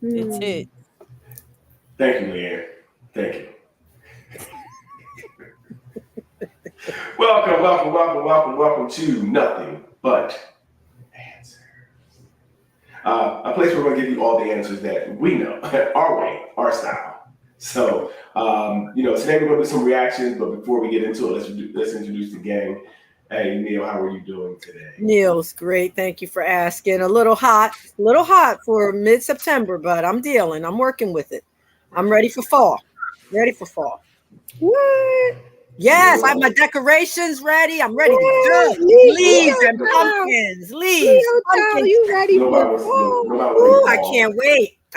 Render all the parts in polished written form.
It's it. Thank you, Leanne. Thank you. Welcome to Nothing But Answers. A place where we're going to give you all the answers that we know, our way, our style. So, today we're going to do some reactions, but before we get into it, let's introduce the gang. Hey, Neil, how are you doing today? Neil's great. Thank you for asking. A little hot for mid-September, but I'm dealing. I'm working with it. I'm ready for fall. What? Yes, I have my decorations ready. I'm ready to go. Leaves and pumpkins. Pumpkins. You ready for fall? I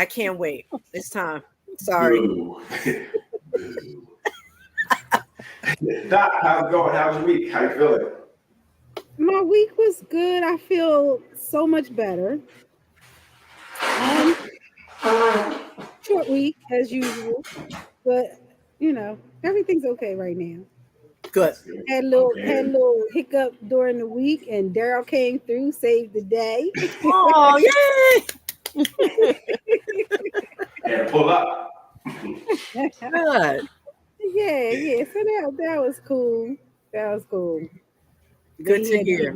can't wait. It's time. Sorry. Boo. Doc, how's it going? How's your week? How you feeling? My week was good. I feel so much better. Short week as usual, but everything's okay right now. Good. Had a little hiccup during the week, and Daryl came through, saved the day. Oh, yay! And pull up. Good. Yeah. So that was cool. Good to hear.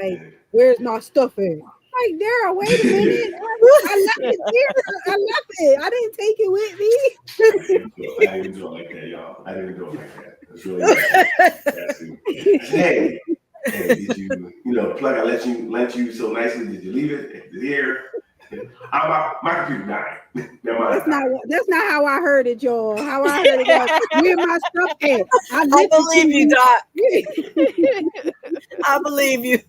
Like, where's my stuff at? Like, Daryl, wait a minute. I left it here. I left it. I didn't take it with me. I didn't do it like that, y'all. I didn't do it like that. It's really hey, did you, plug? I let you so nicely. Did you leave it? Is it here? My computer died. That's not how I heard it, y'all. How I heard it was, where my stuff at? I believe you, Doc. I believe you.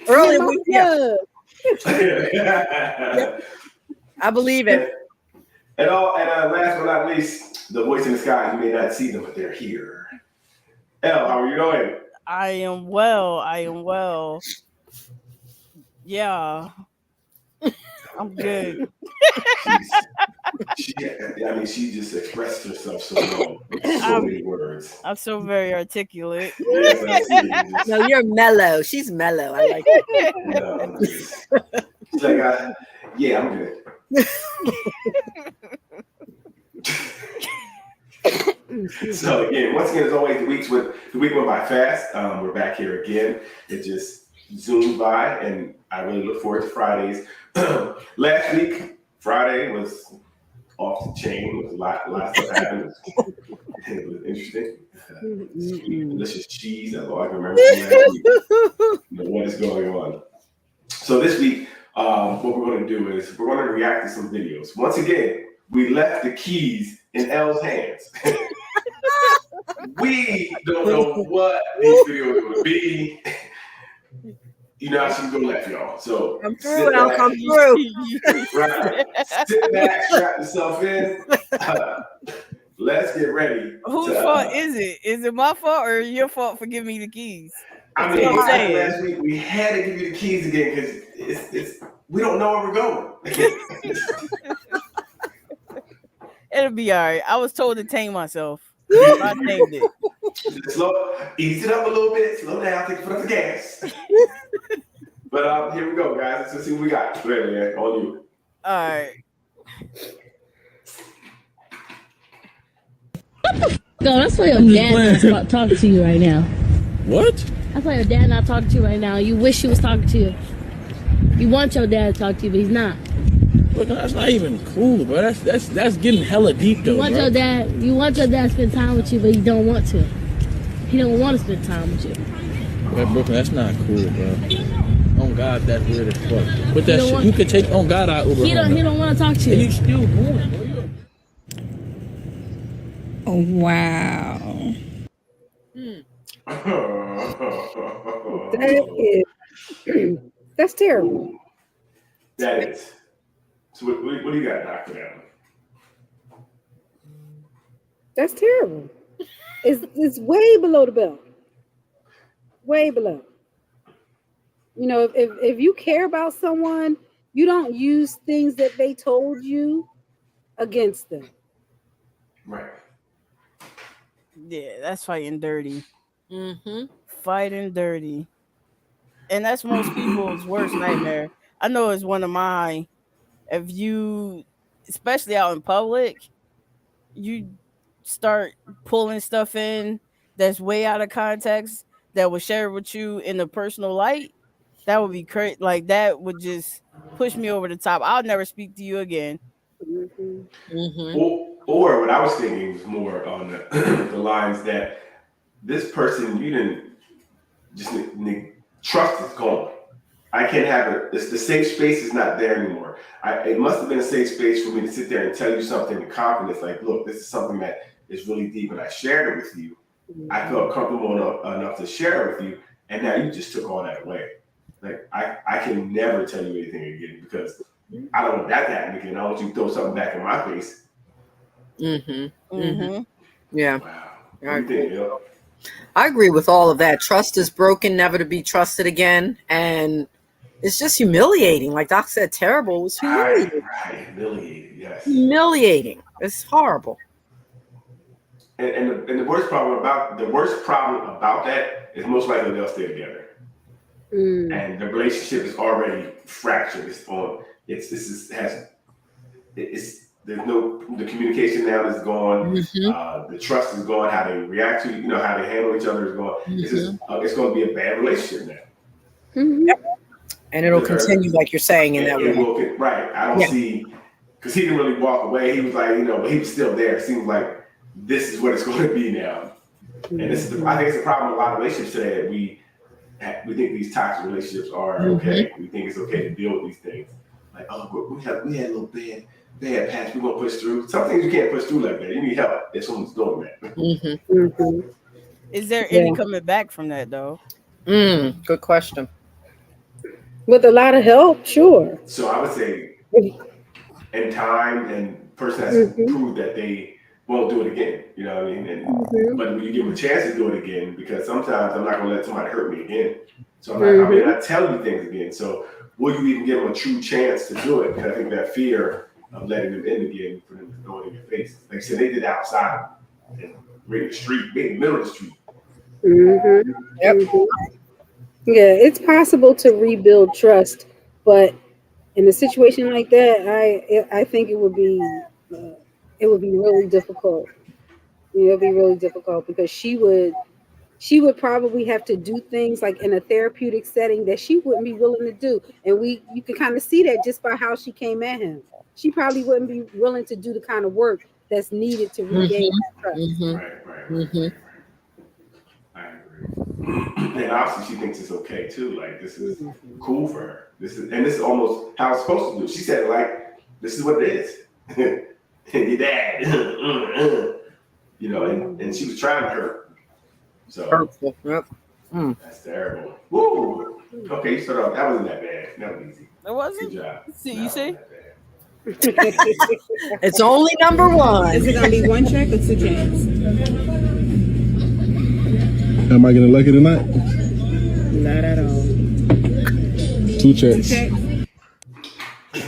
Early week, yeah. Yep. I believe it. And last but not least, the voice in the sky. You may not see them, but they're here. Elle, how are you doing? I am well. Yeah. I'm good. She just expressed herself so well. So many words. I'm so very articulate. Yes, I see. No, you're mellow. She's mellow. I like it. She's like, I'm good. So again, once again, as always, the week went by fast. We're back here again. It just zoomed by, and I really look forward to Fridays. Last week, Friday was off the chain. It was a lot of stuff happened. It was interesting. Delicious cheese. That's all I can remember from last week. What is going on? So this week, what we're going to do is we're going to react to some videos. Once again, we left the keys in Elle's hands. We don't know what these videos are going to be. You know how she's going to left, y'all. So come through and I'll come through. Right. Sit back, strap yourself in. Let's get ready. Whose fault is it? Is it my fault or your fault for giving me the keys? I mean, last week we had to give you the keys again because we don't know where we're going. It'll be all right. I was told to tame myself. I tamed it. Ease it up a little bit. Slow down. Take a foot off the gas. But here we go, guys. Let's see what we got. Ready, man. On you. All right. No, that's why your dad not talking to you right now. What? That's why your dad not talking to you right now. You wish he was talking to you. You want your dad to talk to you, but he's not. Look, that's not even cool, bro. That's getting hella deep though. You want your dad to spend time with you, but he don't want to. He don't want to spend time with you. Brooklyn, that's not cool, bro. On God, that's weird as fuck. But that shit, you could take on God out Uber. He don't want to talk to you. And you still going, bro. Oh, wow. That's terrible. That is. So what do you got, Dr. Allen? That's terrible. It's way below the belt. Way below. If you care about someone, you don't use things that they told you against them. Right. Yeah, that's fighting dirty. Mm-hmm. Fighting dirty. And that's most people's worst nightmare. I know it's one of mine. If you especially out in public, you start pulling stuff in that's way out of context that was shared with you in the personal light, that would be crazy. Like that would just push me over the top. I'll never speak to you again. Mhm. Mm-hmm. Or what I was thinking was more on the, the lines that this person, you didn't just trust is gone. I can't have it. It's the safe space is not there anymore. It must have been a safe space for me to sit there and tell you something in confidence. Like, look, this is something that is really deep, and I shared it with you. I felt comfortable enough to share it with you, and now you just took all that away. Like, I can never tell you anything again because I don't want that to happen again. I want you to throw something back in my face. Mm-hmm. Mm-hmm. Yeah. Wow. I What do you think, yo? I agree with all of that. Trust is broken, never to be trusted again. And it's just humiliating. Like Doc said, terrible. It was humiliating. Right. Humiliated, yes. Humiliating. It's horrible. And the worst problem about that is most likely they'll stay together. Mm. And the relationship is already fractured. The communication now is gone. Mm-hmm. The trust is gone. How they react to how they handle each other is gone. It's going to be a bad relationship now. Mhm. And it'll continue, like you're saying, in that way. Right. I don't see, because he didn't really walk away. He was like, but he was still there. It seems like this is what it's going to be now. And this is I think it's a problem with a lot of relationships today. That we think these toxic relationships are okay. We think it's okay to deal with these things. Like, oh, we had a little bad patch. We're gonna push through. Some things you can't push through like that. You need help if someone's doing that. Mm-hmm. Mhm. Is there any coming back from that though? Good question. With a lot of help, sure. So I would say, in time, and person has to prove that they won't do it again. You know what I mean? But when you give them a chance to do it again, because sometimes I'm not gonna let somebody hurt me again. So I'm not telling you things again. So will you even give them a true chance to do it? Because I think that fear of letting them in again for them to throw it in your face. Like I said, they did it outside, in the street, in the middle of the street. Mhm. Yep. Mhm. Yeah, it's possible to rebuild trust, but in a situation like that, I think it would be really difficult. It would be really difficult because she would probably have to do things like in a therapeutic setting that she wouldn't be willing to do, and you can kind of see that just by how she came at him. She probably wouldn't be willing to do the kind of work that's needed to regain that trust. Mm-hmm. Right. I agree. And obviously she thinks it's okay too. Like this is cool for her. This is almost how it's supposed to do. She said like, this is what it is. Your dad. And she was trying to hurt. So Hurtful. Yep. that's terrible. Woo! Okay, you started off. That wasn't that bad. That was easy. It wasn't. Good job. See, That you see? wasn't that bad. It's only number one. Is it gonna be one check or two checks? Am I getting lucky tonight? Not at all. Two checks. Check.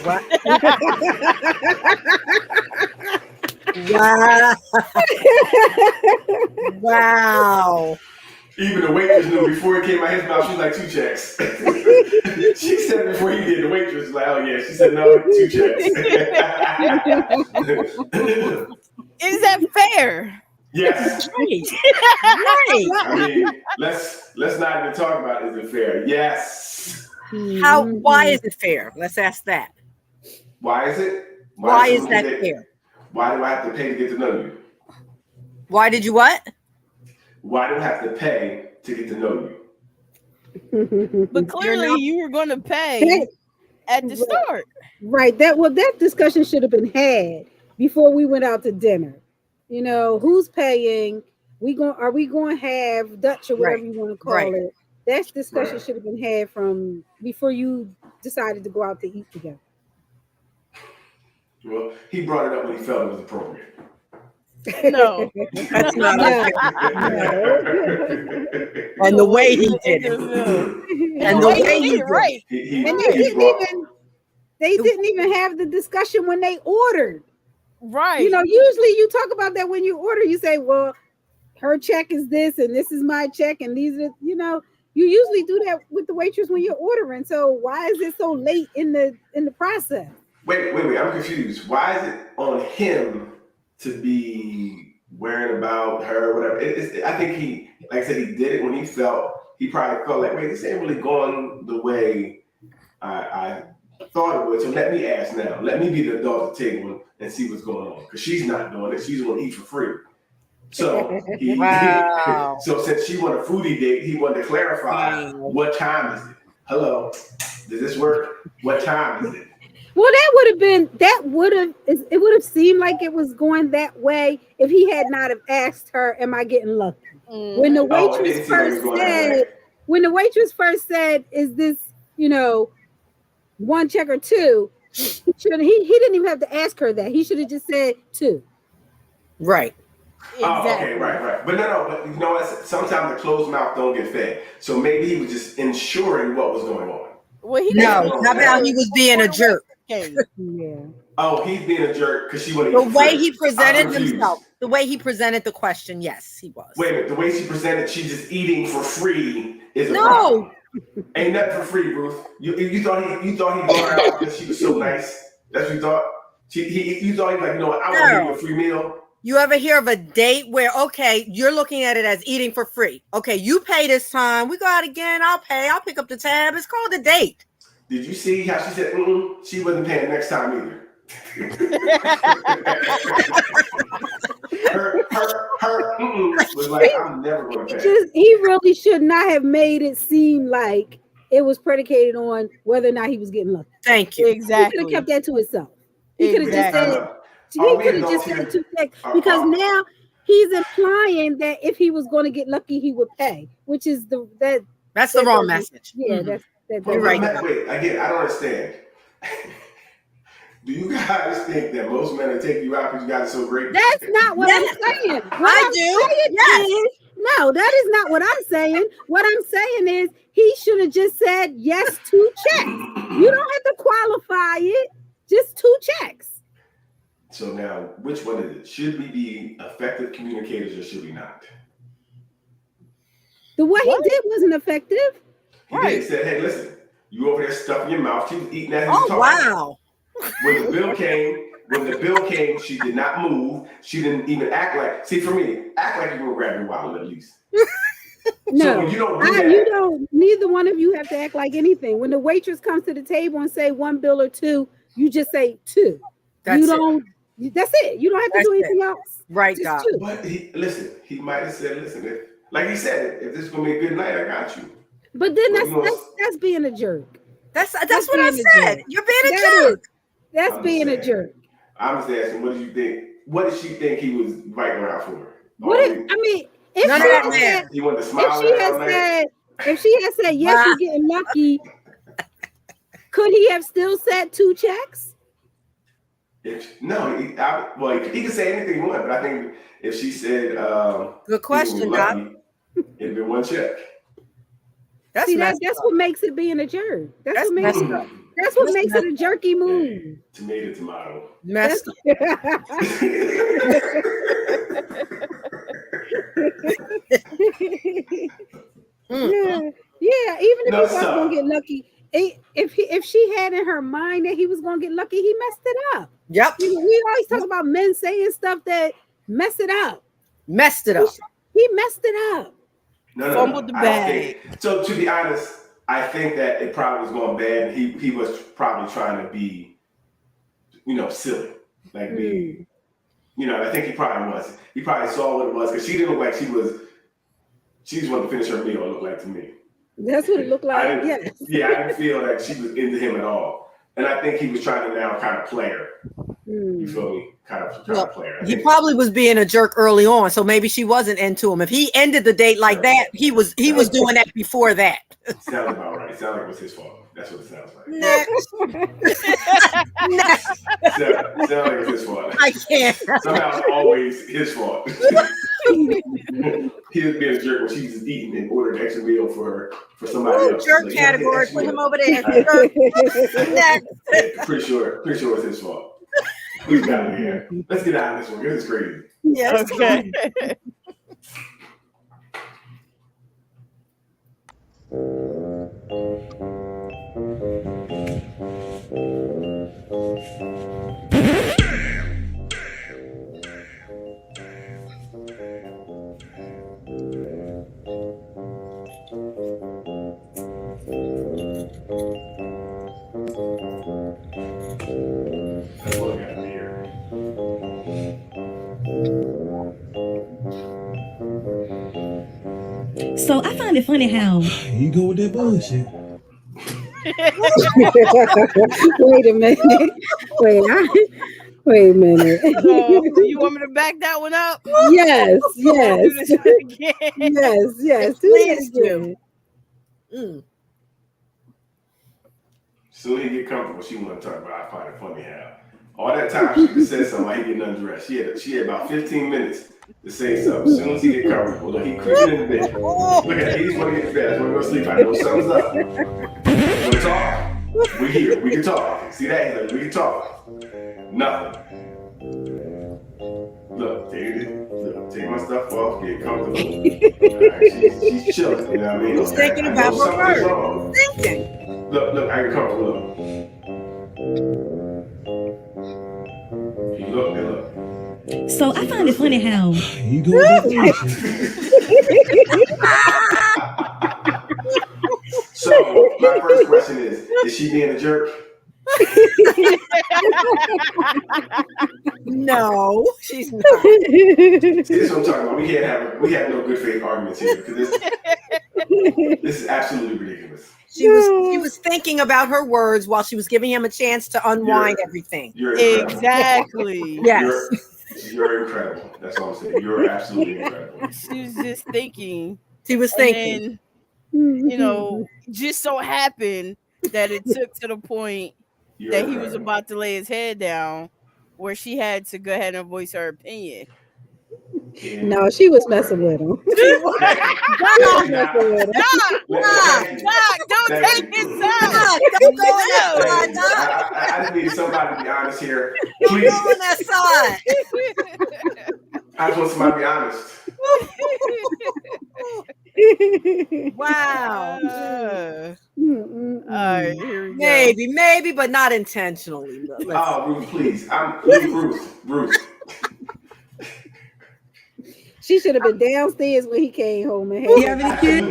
Wow. Wow. Even the waitress knew before it came out his mouth, she was like, 2 checks. She said it before he did. The waitress was like, oh yeah. She said, no, 2 checks. Is that fair? Yes. Right. I mean, let's not even talk about is it fair. Yes. Why is it fair? Let's ask that. Why is it? Why is that fair? Why do I have to pay to get to know you? Why did you what? Why do I have to pay to get to know you? But clearly you were going to pay at the start. Right. That discussion should have been had before we went out to dinner. Who's paying? Are we going to have Dutch or whatever you want to call it? That discussion should have been had from before you decided to go out to eat together. Well, he brought it up when he felt it was appropriate. No. That's not And the way he did it. And the way he did it. Right. And they didn't even have the discussion when they ordered. Right. Usually you talk about that when you order. You say, well, her check is this and this is my check and these are, you usually do that with the waitress when you're ordering. So why is it so late in the process? Wait. I'm confused. Why is it on him to be worrying about her, whatever? I think he, like I said, he did it when he probably felt like, wait, this ain't really going the way I thought it would. So let me ask now. Let me be the adult at the table and see what's going on. Because she's not doing it. She's going to eat for free. So Wow. so since she wanted a foodie date, he wanted to clarify what time is it? Hello, does this work? What time is it? Well, it would have seemed like it was going that way if he had not have asked her, "Am I getting lucky?" When the waitress first said, "Is this, one check or two?" He didn't even have to ask her that. He should have just said two. Right. Exactly. Oh, okay, right. But but you know what? Sometimes the closed mouth don't get fed. So maybe he was just ensuring what was going on. Well, how about he was being a jerk? Yeah. Oh, he's being a jerk because she wanted the way he presented himself, the way he presented the question. Yes, he was. Wait a minute. The way she presented, she's just eating for free is a problem. Ain't nothing for free, Ruth. You thought he brought her out because she was so nice. That's what you thought. You thought he was like, I want to give you a free meal. You ever hear of a date where, okay, you're looking at it as eating for free. Okay, you pay this time. We go out again. I'll pay. I'll pick up the tab. It's called a date. Did you see how she said, she wasn't paying next time either? her was like, I'm never going to pay. He really should not have made it seem like it was predicated on whether or not he was getting lucky. Thank you. Exactly. He could have kept that to himself. He could have just said, two checks, because now he's implying that if he was going to get lucky, he would pay, which is that's the wrong message. Yeah, that's right. Wait, again, I don't understand. Do you guys think that most men are taking you out because you guys are so great? That's not what I'm saying. No, that is not what I'm saying. What I'm saying is he should have just said yes, 2 checks. You don't have to qualify it. Just 2 checks. So now, which one is it? Should we be effective communicators or should we not? The way he did wasn't effective. He said, hey, listen, you over there stuffing your mouth. She was eating as he was talking. Wow. When the bill came, she did not move. She didn't even act like, for me, act like you're going to grab your wallet at least. No, so when you don't do that, neither one of you have to act like anything. When the waitress comes to the table and say 1 bill or 2, you just say 2. That's it. You don't have to do anything else. Right, God. But he might have said, like he said, if this is going to be a good night, I got you. But then that's being a jerk. That's what I said. Jerk. You're being a jerk. That's being a jerk. I'm just asking, what did you think? What did she think he was fighting around for? If he wanted to smile if she had said yes, you're getting lucky, could he have still said 2 checks? He could say anything he wanted, but I think if she said, good question, lucky, it'd be 1 check. That's what makes it being a jerk. That's what makes it a jerky move. Tomato. Messed up. Yeah. Even if he was gonna get lucky, if she had in her mind that he was gonna get lucky, he messed it up. Yep. We always talk about men saying stuff that mess it up. He messed it up. Fumbled the bag. So to be honest, I think that it probably was going bad. He was probably trying to be, silly. Like I think he probably was. He probably saw what it was because she didn't look like she just wanted to finish her meal, it looked like to me. That's what it looked like. I didn't feel like she was into him at all. And I think he was trying to now kind of play her. You feel me? Kind of play her. He probably was being a jerk early on, so maybe she wasn't into him. If he ended the date like that, he was doing that before that. Sounds about right. It sounds like it was his fault. That's what it sounds like. Next. Sounds like it's his fault. I can't. Somehow it's always his fault. He was being a jerk when she was eating and ordered an extra meal for somebody else. Jerk category. Put him over there. Pretty sure it's his fault. Let's get out of here. Let's get out of this one. This is crazy. Yes. Okay. find it funny how You go with that bullshit. Wait a minute. Wait a minute. So, you want me to back that one up? Yes, yes. Do this again. Yes. Do Please that again. Mm. Soon as he get comfortable, she want to talk about. I find it funny how all that time she could say something like he getting undressed. She had about 15 minutes to say something. As soon as he get comfortable, look, he creeping in the bed. Look at he just want to get to bed. I just want to go to sleep. I know something's up. Want to talk? We here. We can talk. See that? He's like, we can talk. Nothing. Look, take my stuff off, get comfortable. Right, she's chilling, you know what I mean? He's thinking about her something's word. wrong. Thinking. Look, I get comfortable. Look. You look, and look. so I find it funny how You go with that bullshit. So, my first question is she being a jerk? No, she's not. See, this is what I'm talking about. We have no good faith arguments here because this is absolutely ridiculous. She was thinking about her words while she was giving him a chance to unwind everything. You're incredible. Exactly. Yes. You're incredible. That's all I'm saying. You're absolutely incredible. She was just thinking. She was thinking. And, you know, just so happened that it took to the point that he was about to lay his head down where she had to go ahead and voice her opinion. No, she was messing with him. Doc, don't take his side. Don't go on that side, Doc. I just need somebody to be honest here. Don't Please. go on that side. I just want somebody to be honest. Wow. All right, here we go. Maybe, but not intentionally. Oh, Ruth, please. Ruth. She should have been downstairs when he came home and had. you have any kids?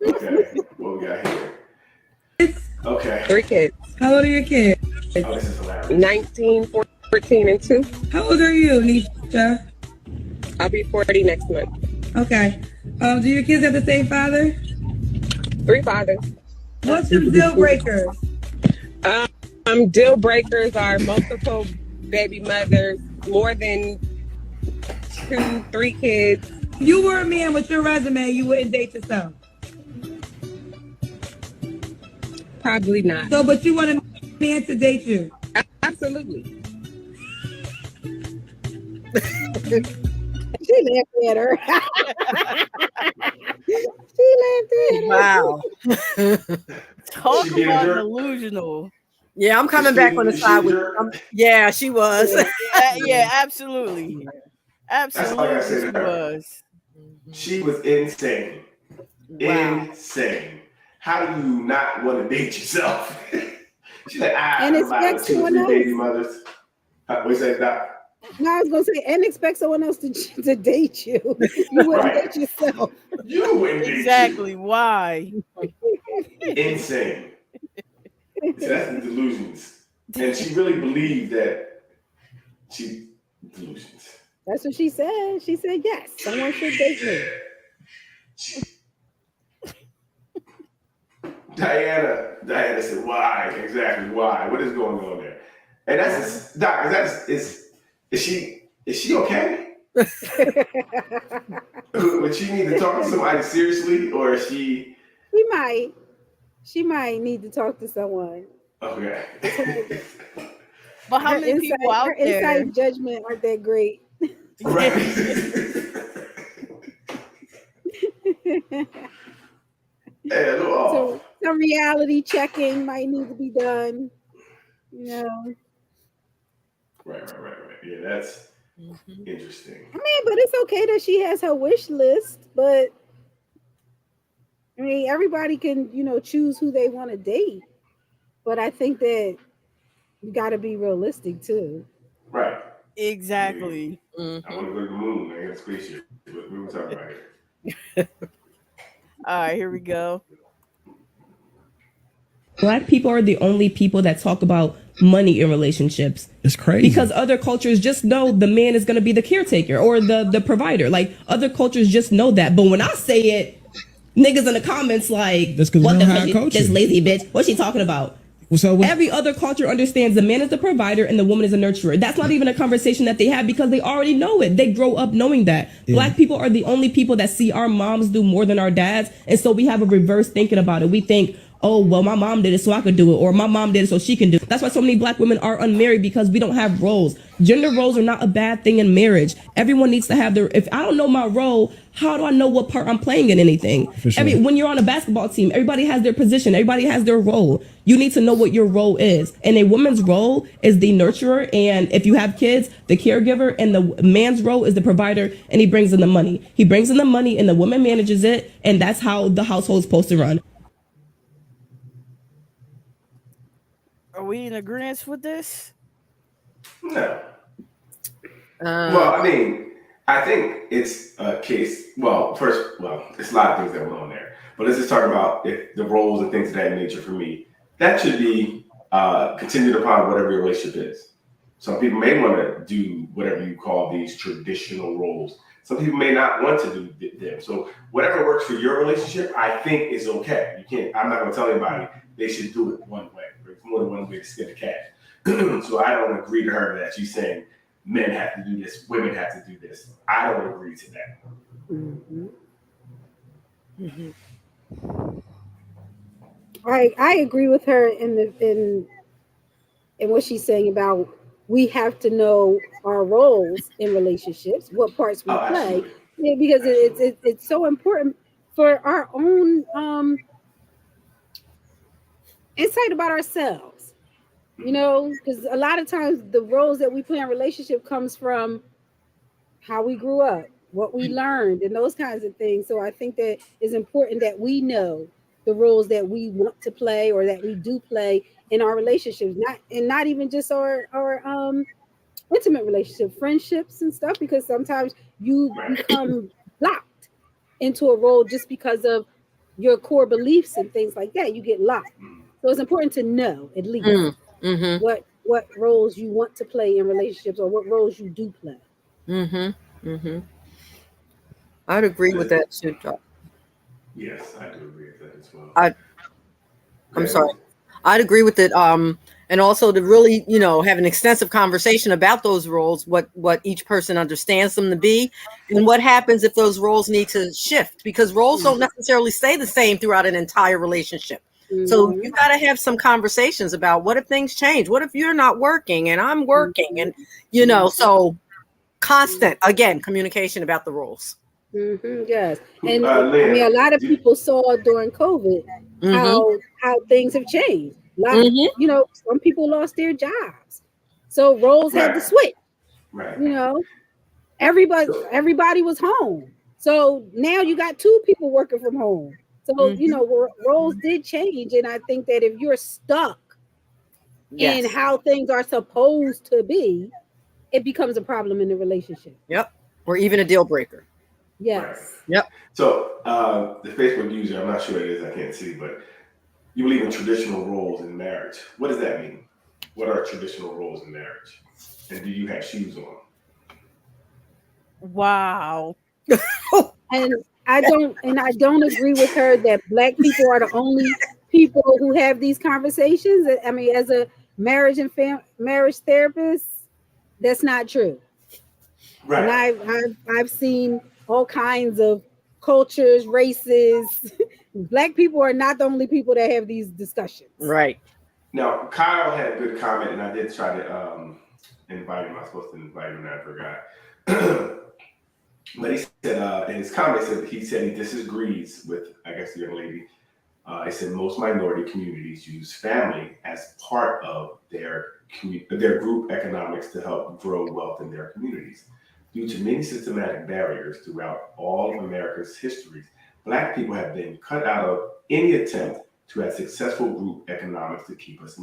Okay, what we got here? Okay. 3 kids. How old are your kids? Oh, this is hilarious. 19, 14, and 2. How old are you, Nisha? I'll be 40 next month. Okay. Do your kids have the same father? 3 fathers. What's some deal breakers? Deal breakers are multiple baby mothers, more than 2, 3 kids. If you were a man with your resume, you wouldn't date yourself. Probably not. So, but you want a man to date you? Absolutely. She laughed at her. She laughed at her. Wow. Talk She being a about jerk. delusional. Yeah, I'm coming back on the side with yeah, she was. Yeah, absolutely. That's all I gotta say Absolutely, to she her. was. She was insane. Wow. Insane. How do you not want to date yourself? She's like, And I'm expect about 2 or someone 3 else. baby mothers. What you say, Doc? No, I was gonna say, and expect someone else to date you. You wouldn't Right. date yourself. You wouldn't date Exactly. Why? you. Insane. So that's the delusions. And she really believed that she delusions. That's what she said. She said, yes, someone should date me. Diana said, why? Exactly, why? What is going on there? And that's Doc, is she okay? Would she need to talk to somebody seriously, or is she She might need to talk to someone. okay? But how many people out her there? insight judgment aren't that great. Right. Yeah, a little off. So some reality checking might need to be done. You know. Right. Yeah, that's interesting. I mean, but it's okay that she has her wish list, but I mean, everybody can, choose who they want to date. But I think that you got to be realistic too. Right. Exactly. I want to go to the moon. I got a spaceship. What we talking about here? All right, here we go. Black people are the only people that talk about money in relationships. It's crazy. Because other cultures just know the man is going to be the caretaker or the provider. Like other cultures just know that. But when I say it, Niggas in the comments like, That's 'cause we what don't the have fuck, culture. this lazy bitch. What's she talking about? So Every other culture understands the man is the provider and the woman is a nurturer. That's not even a conversation that they have because they already know it. They grow up knowing that. Yeah. Black people are the only people that see our moms do more than our dads. And so we have a reverse thinking about it. We think, oh, well, my mom did it so I could do it. Or my mom did it so she can do it. That's why so many black women are unmarried, because we don't have roles. Gender roles are not a bad thing in marriage. Everyone needs to have their, if I don't know my role, how do I know what part I'm playing in anything? For sure. When you're on a basketball team, everybody has their position. Everybody has their role. You need to know what your role is. And a woman's role is the nurturer. And if you have kids, the caregiver, and the man's role is the provider, and he brings in the money. He brings in the money and the woman manages it. And that's how the household's supposed to run. Are we in agreement with this? No. Well, I mean, I think it's a case. Well, first, it's a lot of things that went on there. But let's just talk about if the roles and things of that nature for me. That should be continued upon whatever your relationship is. Some people may want to do whatever you call these traditional roles. Some people may not want to do them. So whatever works for your relationship, I think is okay. You can't. I'm not going to tell anybody they should do it one way. There's more than one way to skin a cat. So I don't agree to her that she's saying men have to do this, women have to do this. I don't agree to that. Mm-hmm. Mm-hmm. I agree with her in what she's saying about we have to know our roles in relationships, what parts we play, because it's so important for our own insight about ourselves. You know, because a lot of times the roles that we play in relationship comes from how we grew up, what we learned, and those kinds of things. So I think that it's important that we know the roles that we want to play or that we do play in our relationships, not even just our intimate relationship, friendships and stuff, because sometimes you become locked into a role just because of your core beliefs and things like that. You get locked. So it's important to know at least what roles you want to play in relationships or what roles you do play. I'd agree with that too, Doc. Yes, I do agree with that as well. I'm sorry. I'd agree with it. And also to really, have an extensive conversation about those roles, what each person understands them to be, and what happens if those roles need to shift, because roles don't necessarily stay the same throughout an entire relationship. So you got to have some conversations about what if things change? What if you're not working and I'm working? And, so constant, again, communication about the roles. Yes. And I mean, a lot of people saw during COVID how things have changed. Some people lost their jobs. So roles had to switch. Everybody was home. So now you got two people working from home. So, roles did change. And I think that if you're stuck in how things are supposed to be, it becomes a problem in the relationship. Yep. Or even a deal breaker. Yes. Right. Yep. So the Facebook user, I'm not sure it is, I can't see, but you believe in traditional roles in marriage. What does that mean? What are traditional roles in marriage? And do you have shoes on? Wow. And I don't agree with her that Black people are the only people who have these conversations. I mean, as a marriage and marriage therapist, that's not true. Right. And I've seen all kinds of cultures, races. Black people are not the only people that have these discussions. Right. Now, Kyle had a good comment, and I did try to invite him. I was supposed to invite him, and I forgot. But he said, in his comment, he said he disagrees with, I guess, the young lady. He said most minority communities use family as part of their group economics to help grow wealth in their communities. Due to many systematic barriers throughout all of America's histories, Black people have been cut out of any attempt to have successful group economics to keep us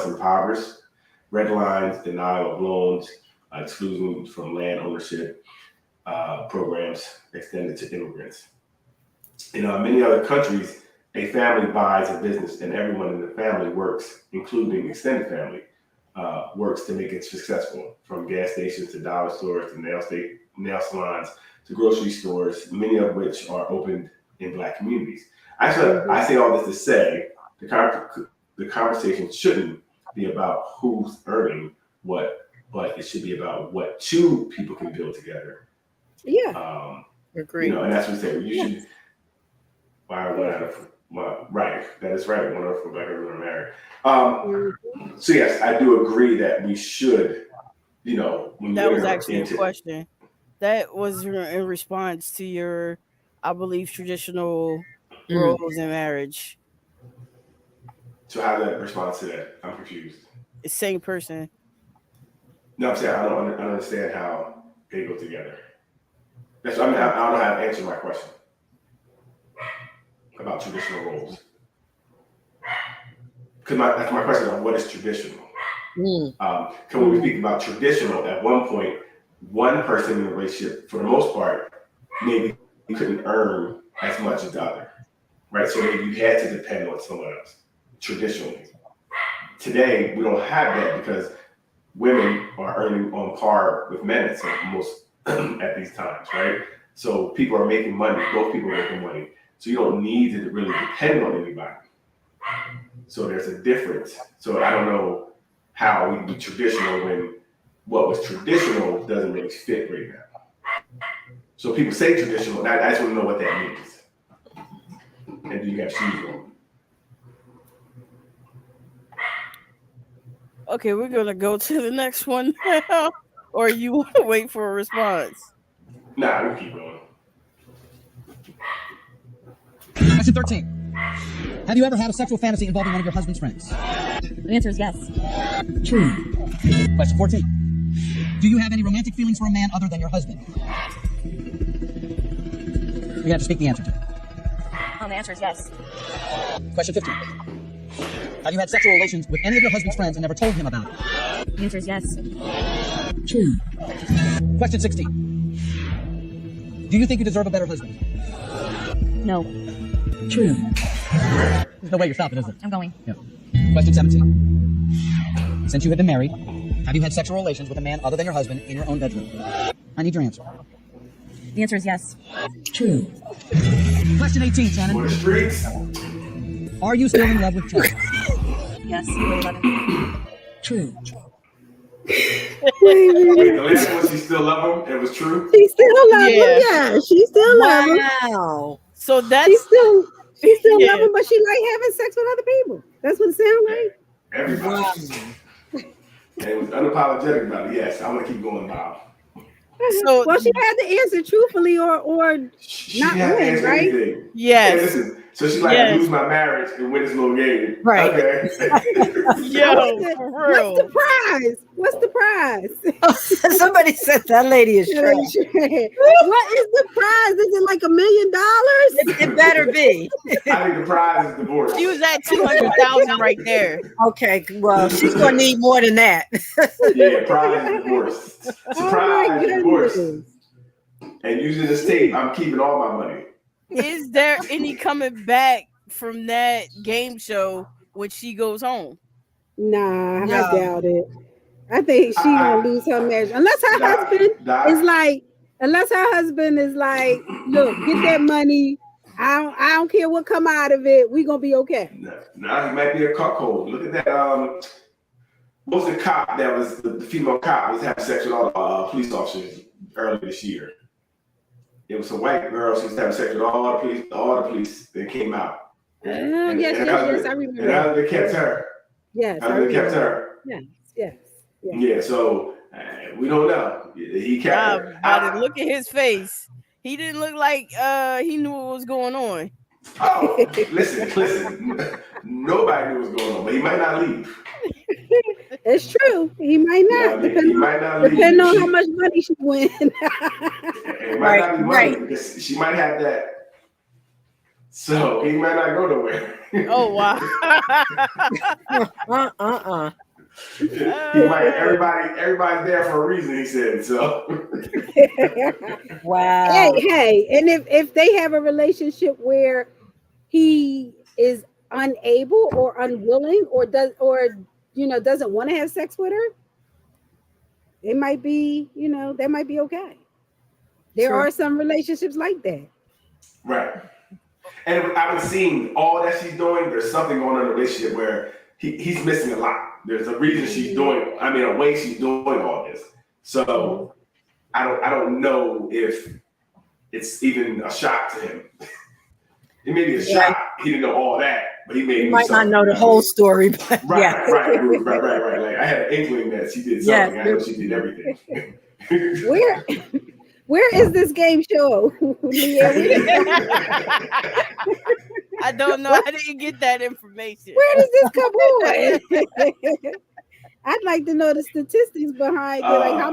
impoverished, red lines, denial of loans, exclusion from land ownership programs extended to immigrants. In many other countries, a family buys a business and everyone in the family works, including extended family, works to make it successful, from gas stations to dollar stores to nail nail salons to grocery stores, many of which are opened in Black communities. I say all this to say the conversation shouldn't be about who's earning what, but it should be about what two people can build together. Yeah. Agree. You know, and that's what we say. You should. Right. That is right. 1 out of 4 Black women are married. So yes, I do agree that we should. You know, when that was actually a question. That was in response to your, I believe, traditional roles in marriage. So how does that respond to that? I'm confused. It's same person. No, I'm saying I don't understand how they go together. That's what I don't know how to answer my question about traditional roles. Because that's my question on what is traditional. When we speak about traditional, at one point, one person in the relationship, for the most part, maybe couldn't earn as much as the other, right? So maybe you had to depend on someone else, traditionally. Today, we don't have that because women are earning on par with men at these times, right? So people are making money, both people are making money. So you don't need to really depend on anybody. So there's a difference. So I don't know how we can be traditional when what was traditional doesn't really fit right now. So people say traditional, and I just want to know what that means. And do you have shoes on? Okay, we're gonna go to the next one now, or you want to wait for a response? Nah, we keep going. Question 13. Have you ever had a sexual fantasy involving one of your husband's friends? The answer is yes. True. Question 14. Do you have any romantic feelings for a man other than your husband? You have to speak the answer to. The answer is yes. Question 15. Have you had sexual relations with any of your husband's friends and never told him about it? The answer is yes. True. Question 16. Do you think you deserve a better husband? No. True. There's no way you're stopping, is it? I'm going. Yeah. Question 17. Since you have been married, have you had sexual relations with a man other than your husband in your own bedroom? I need your answer. The answer is yes. True. Question 18, Shannon. For the streets. Are you still in love with Chuck? Yes, you really love him. True. The last one, she still love him. It was true. She still love him. Yeah, she still love him. Wow. So that's she still love him, but she like having sex with other people. That's what it sounds like. Everybody. And it was unapologetic about it. Yes, I'm gonna keep going, Bob. So well, she had to answer truthfully or not win, right? Anything. Yes. Hey, listen. So she's like, I lose my marriage and win this little game. Right. Okay. Yo, for real. What's the prize? What's the prize? Somebody said that lady is trash. What is the prize? Is it like $1 million? It better be. I think the prize is divorce. She was at 200,000 right there. Okay, well, she's gonna need more than that. Yeah, prize is divorce. Surprise divorce. And using this tape, I'm keeping all my money. Is there any coming back from that game show when she goes home? Nah, I doubt it. I think she gonna lose her marriage unless her husband is like, look, get that money. I don't care what come out of it. We gonna be okay. Now he might be a cuckold. Look at that. What was the cop that was the female cop was having sex with all the police officers earlier this year? It was a white girl. She was having sex with all the police that came out. Yes, I remember. And how they kept her. Yes, how they kept her. Yes. Yeah, so we don't know. He kept her. By the look at his face, he didn't look like he knew what was going on. Oh, listen. Nobody knew what was going on, but he might not leave. It's true. He might not. Depending on how much money she win. It might not be money because she might have that. So he might not go nowhere. Oh wow. He might. Everybody's there for a reason. He said so. Wow. Hey, and if they have a relationship where he is unable or unwilling or doesn't want to have sex with her, it might be, that might be okay. There True. are some relationships like that. Right. And I've been seeing all that she's doing. There's something going on in the relationship where he's missing a lot. There's a reason she's doing, a way she's doing all this. So I don't know if it's even a shock to him. It may be a shock. He didn't know all that, but he may might not know the whole story, but right. Like I had an inkling that she did something. I know she did everything. Where is this game show? I don't know. I didn't get that information. Where does this come on? I'd like to know the statistics behind it, like how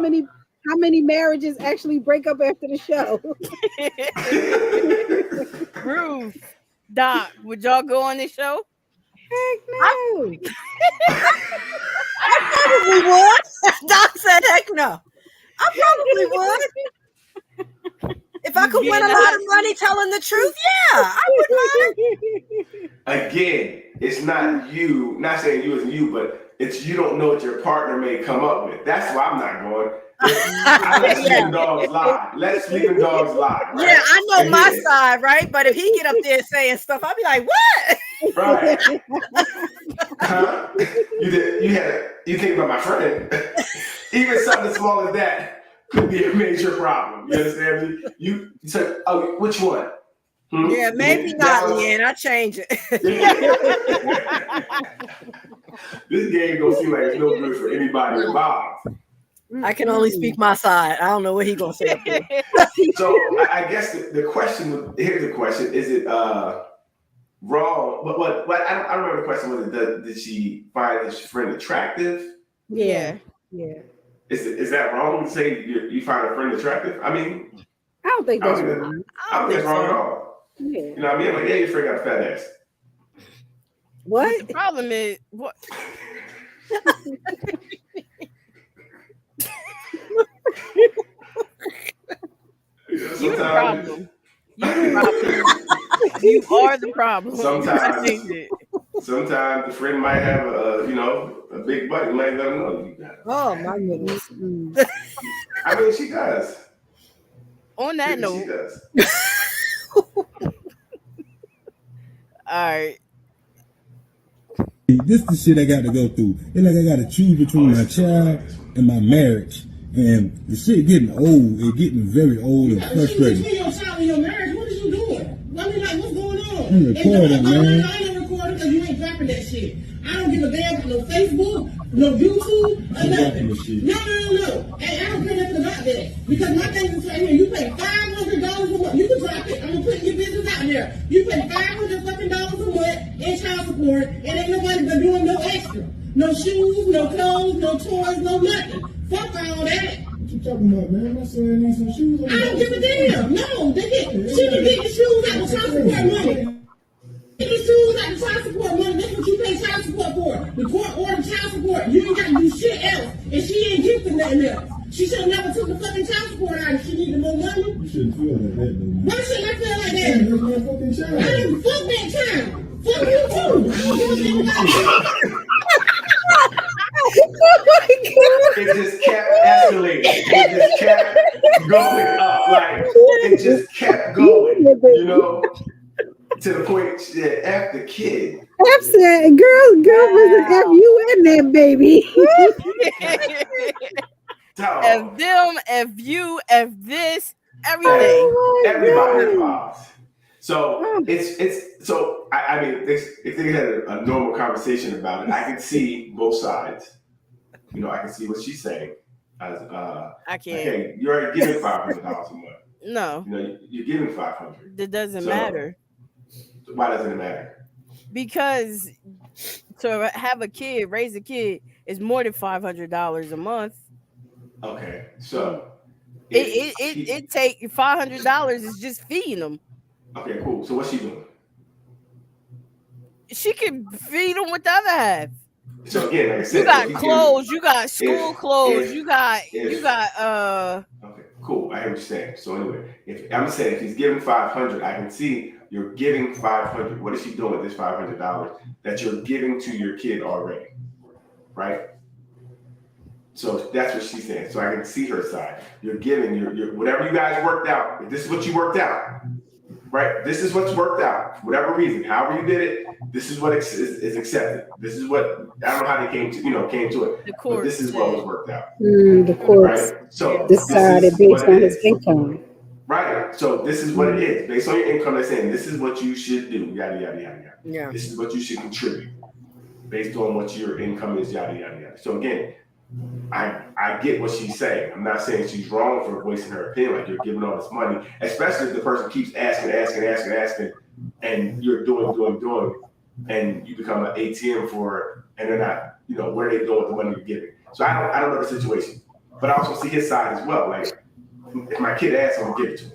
many marriages actually break up after the show. Ruth, Doc, would y'all go on this show? Heck no. I probably would. Doc said heck no. I probably would. If I could win a lot of money telling the truth, yeah, I wouldn't mind. Again, it's not you, not saying you isn't you, but it's you don't know what your partner may come up with. That's why I'm not going. I let sleeping dogs lie. Let sleeping dogs lie. Right? Yeah, I know my side, right? But if he get up there saying stuff, I'll be like, what? Right. Huh? You think about my friend. Even something as small as that could be a major problem. You understand me? You said, oh, which one? Yeah, maybe not, Leanne. I change it. This game don't seem like it's no good for anybody involved. I can only speak my side. I don't know what he gonna say. So I guess the question. Here's the question: is it wrong? What? I don't remember the question. Was it did she find his friend attractive? Yeah. Is that wrong to say you find a friend attractive? I mean, I don't think that's wrong. I don't think it's wrong at all. Yeah. You know what I mean? Like, yeah, your friend got a fat ass. What? The problem is what? You the problem. You are the problem. Sometimes the friend might have a big butt. You might let them know. Oh my goodness. I mean, she does. On that note, she does. All right. This the shit I got to go through. It's like I got to choose between my child and my marriage. And the shit getting old. It's getting very old and frustrating. Between your child and your marriage, what is you doing? I mean, like, what's going on? I'm recording, man. I ain't recording because you ain't dropping that shit. I don't give a damn about no Facebook, no YouTube, or nothing. No. And I don't care nothing about that. Because my thing is right here, you pay $500 a month. You can drop it. I'm going to put your business out there. You pay $500 fucking dollars a month in child support, and ain't nobody but doing no extra. No shoes, no clothes, no toys, no nothing. Fuck all that. What you talking about, man? My son needs some shoes. I don't give a damn. No, she can get the shoes out of child support money. Get the shoes out of child support money. That's what you pay child support for. The court ordered child support. You ain't got to do shit else. And she ain't gifting nothing else. She should have never took the fucking child support out if she needed more money. You shouldn't feel like that, though, man. Why shouldn't I feel like that? That's my fucking child. I didn't fuck that child. Fuck you too. It just kept escalating. It just kept going up. Like, it just kept going, to the point that F the kid. F said, girl was an F you and that baby. F them, F you, F this, everything. Everybody involved. So I mean, if they had a normal conversation about it, I can see both sides. I can see what she's saying. As I can't. Okay, you're already giving $500 a month. No. You're giving $500. It doesn't matter. Why doesn't it matter? Because to have a kid, raise a kid, is more than $500 a month. Okay, so it take $500 is just feeding them. Okay, cool. So what's she doing? She can feed them with the other half. So again, like I said, you got clothes, you got school clothes, you got. Okay, cool. I hear what you're saying. So anyway, if he's giving $500, I can see you're giving $500. What is she doing with this $500 that you're giving to your kid already? Right? So that's what she's saying. So I can see her side. You're giving your whatever you guys worked out. If this is what you worked out, right? This is what's worked out. Whatever reason, however you did it, this is what is accepted. This is what I don't know how they came to it. The court, but this is what was worked out. The courts Right? So decided based on his income. Right. So this is what it is. Based on your income, they're saying this is what you should do. Yada yada yada yada. Yeah. This is what you should contribute based on what your income is. Yada yada yada. So again, I get what she's saying. I'm not saying she's wrong for voicing her opinion. Like, you're giving all this money, especially if the person keeps asking, and you're doing, and you become an ATM for, and they're not, what are they doing with the money you're giving? So I don't know the situation, but I also see his side as well. Like, if my kid asks, I'm gonna give it to him.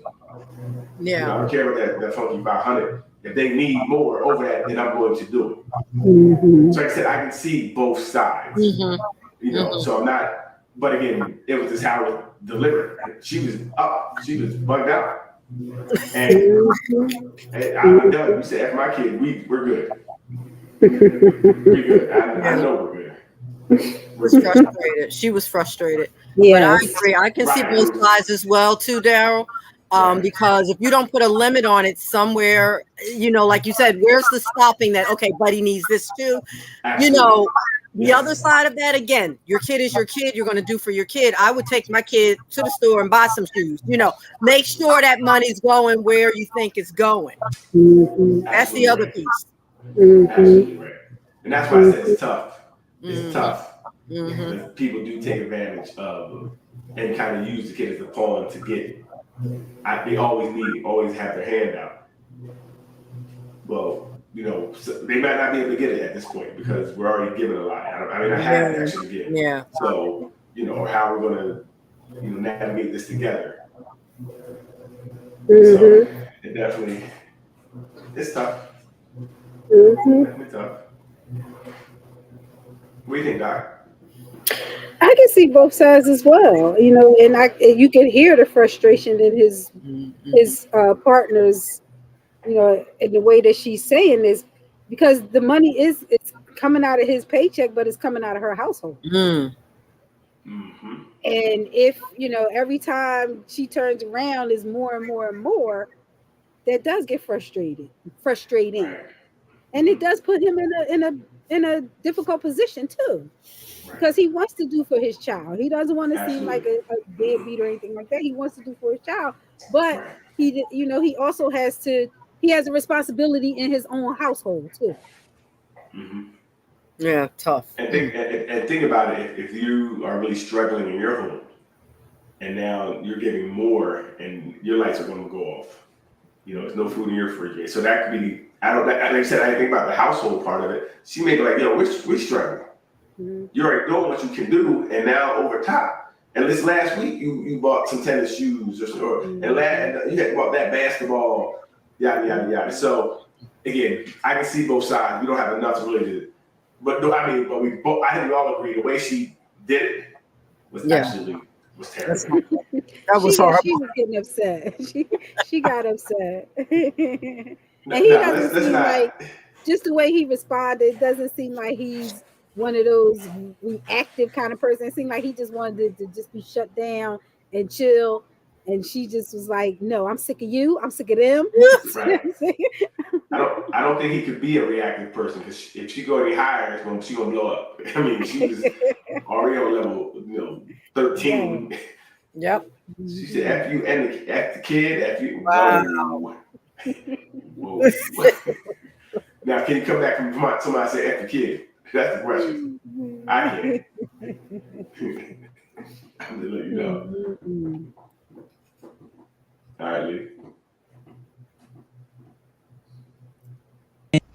Yeah. I don't care about that funky 500. If they need more over that, then I'm going to do it. So like I said, I can see both sides. So I'm not, but again, it was just how it was delivered. She was up, she was bugged out. And I'm done. You said, after my kid, we're good. We're good. I know we're good. Was frustrated. She was frustrated. Yes. But I agree. I can see both sides as well too, Daryl. Because if you don't put a limit on it somewhere, like you said, where's the stopping that? Okay, buddy needs this too. The other side of that, again, your kid is your kid. You're going to do for your kid. I would take my kid to the store and buy some shoes. Make sure that money's going where you think it's going. That's the other piece. Absolutely right. And that's why I said it's tough. It's tough. Because people do take advantage of and kind of use the kid as a pawn to get it. They always have their hand out. Well, they might not be able to get it at this point because we're already given a lot. I have actually given. Yeah. So, how we're going to, navigate this together. So it definitely, it's tough. Definitely tough. What do you think, Doc? I can see both sides as well, and you can hear the frustration in his partner's, in the way that she's saying this, because the money it's coming out of his paycheck, but it's coming out of her household. And if every time she turns around is more and more and more, that does get frustrating, and it does put him in a difficult position too. Because he wants to do for his child. He doesn't want to seem like a deadbeat or anything like that. He wants to do for his child, but he also has a responsibility in his own household too. Yeah, tough. And think about it. If you are really struggling in your home, and now you're getting more, and your lights are going to go off. There's no food in your refrigerator, so that could be. Like I said, I didn't think about the household part of it. She may be like, we're struggling. You're already doing what you can do, and now over top. And this last week, you bought some tennis shoes, and you had bought that basketball, yada yada yada. So again, I can see both sides. We don't have enough to really do, but I think we all agree the way she did it was absolutely terrible. That was horrible. She was getting upset. She got upset, and he doesn't seem like, just the way he responded, it doesn't seem like he's one of those reactive kind of person. It seemed like he just wanted to just be shut down and chill. And she just was like, "No, I'm sick of you. I'm sick of them." Right. I don't think he could be a reactive person, because if she go any higher, she's gonna blow up. I mean, she was already on level 13. Yep. She said, "After you and the kid, after you." Wow. Whoa. Now, can you come back from somebody say after kid? That's the question. I can't. I'm just letting you know. All right, Lee.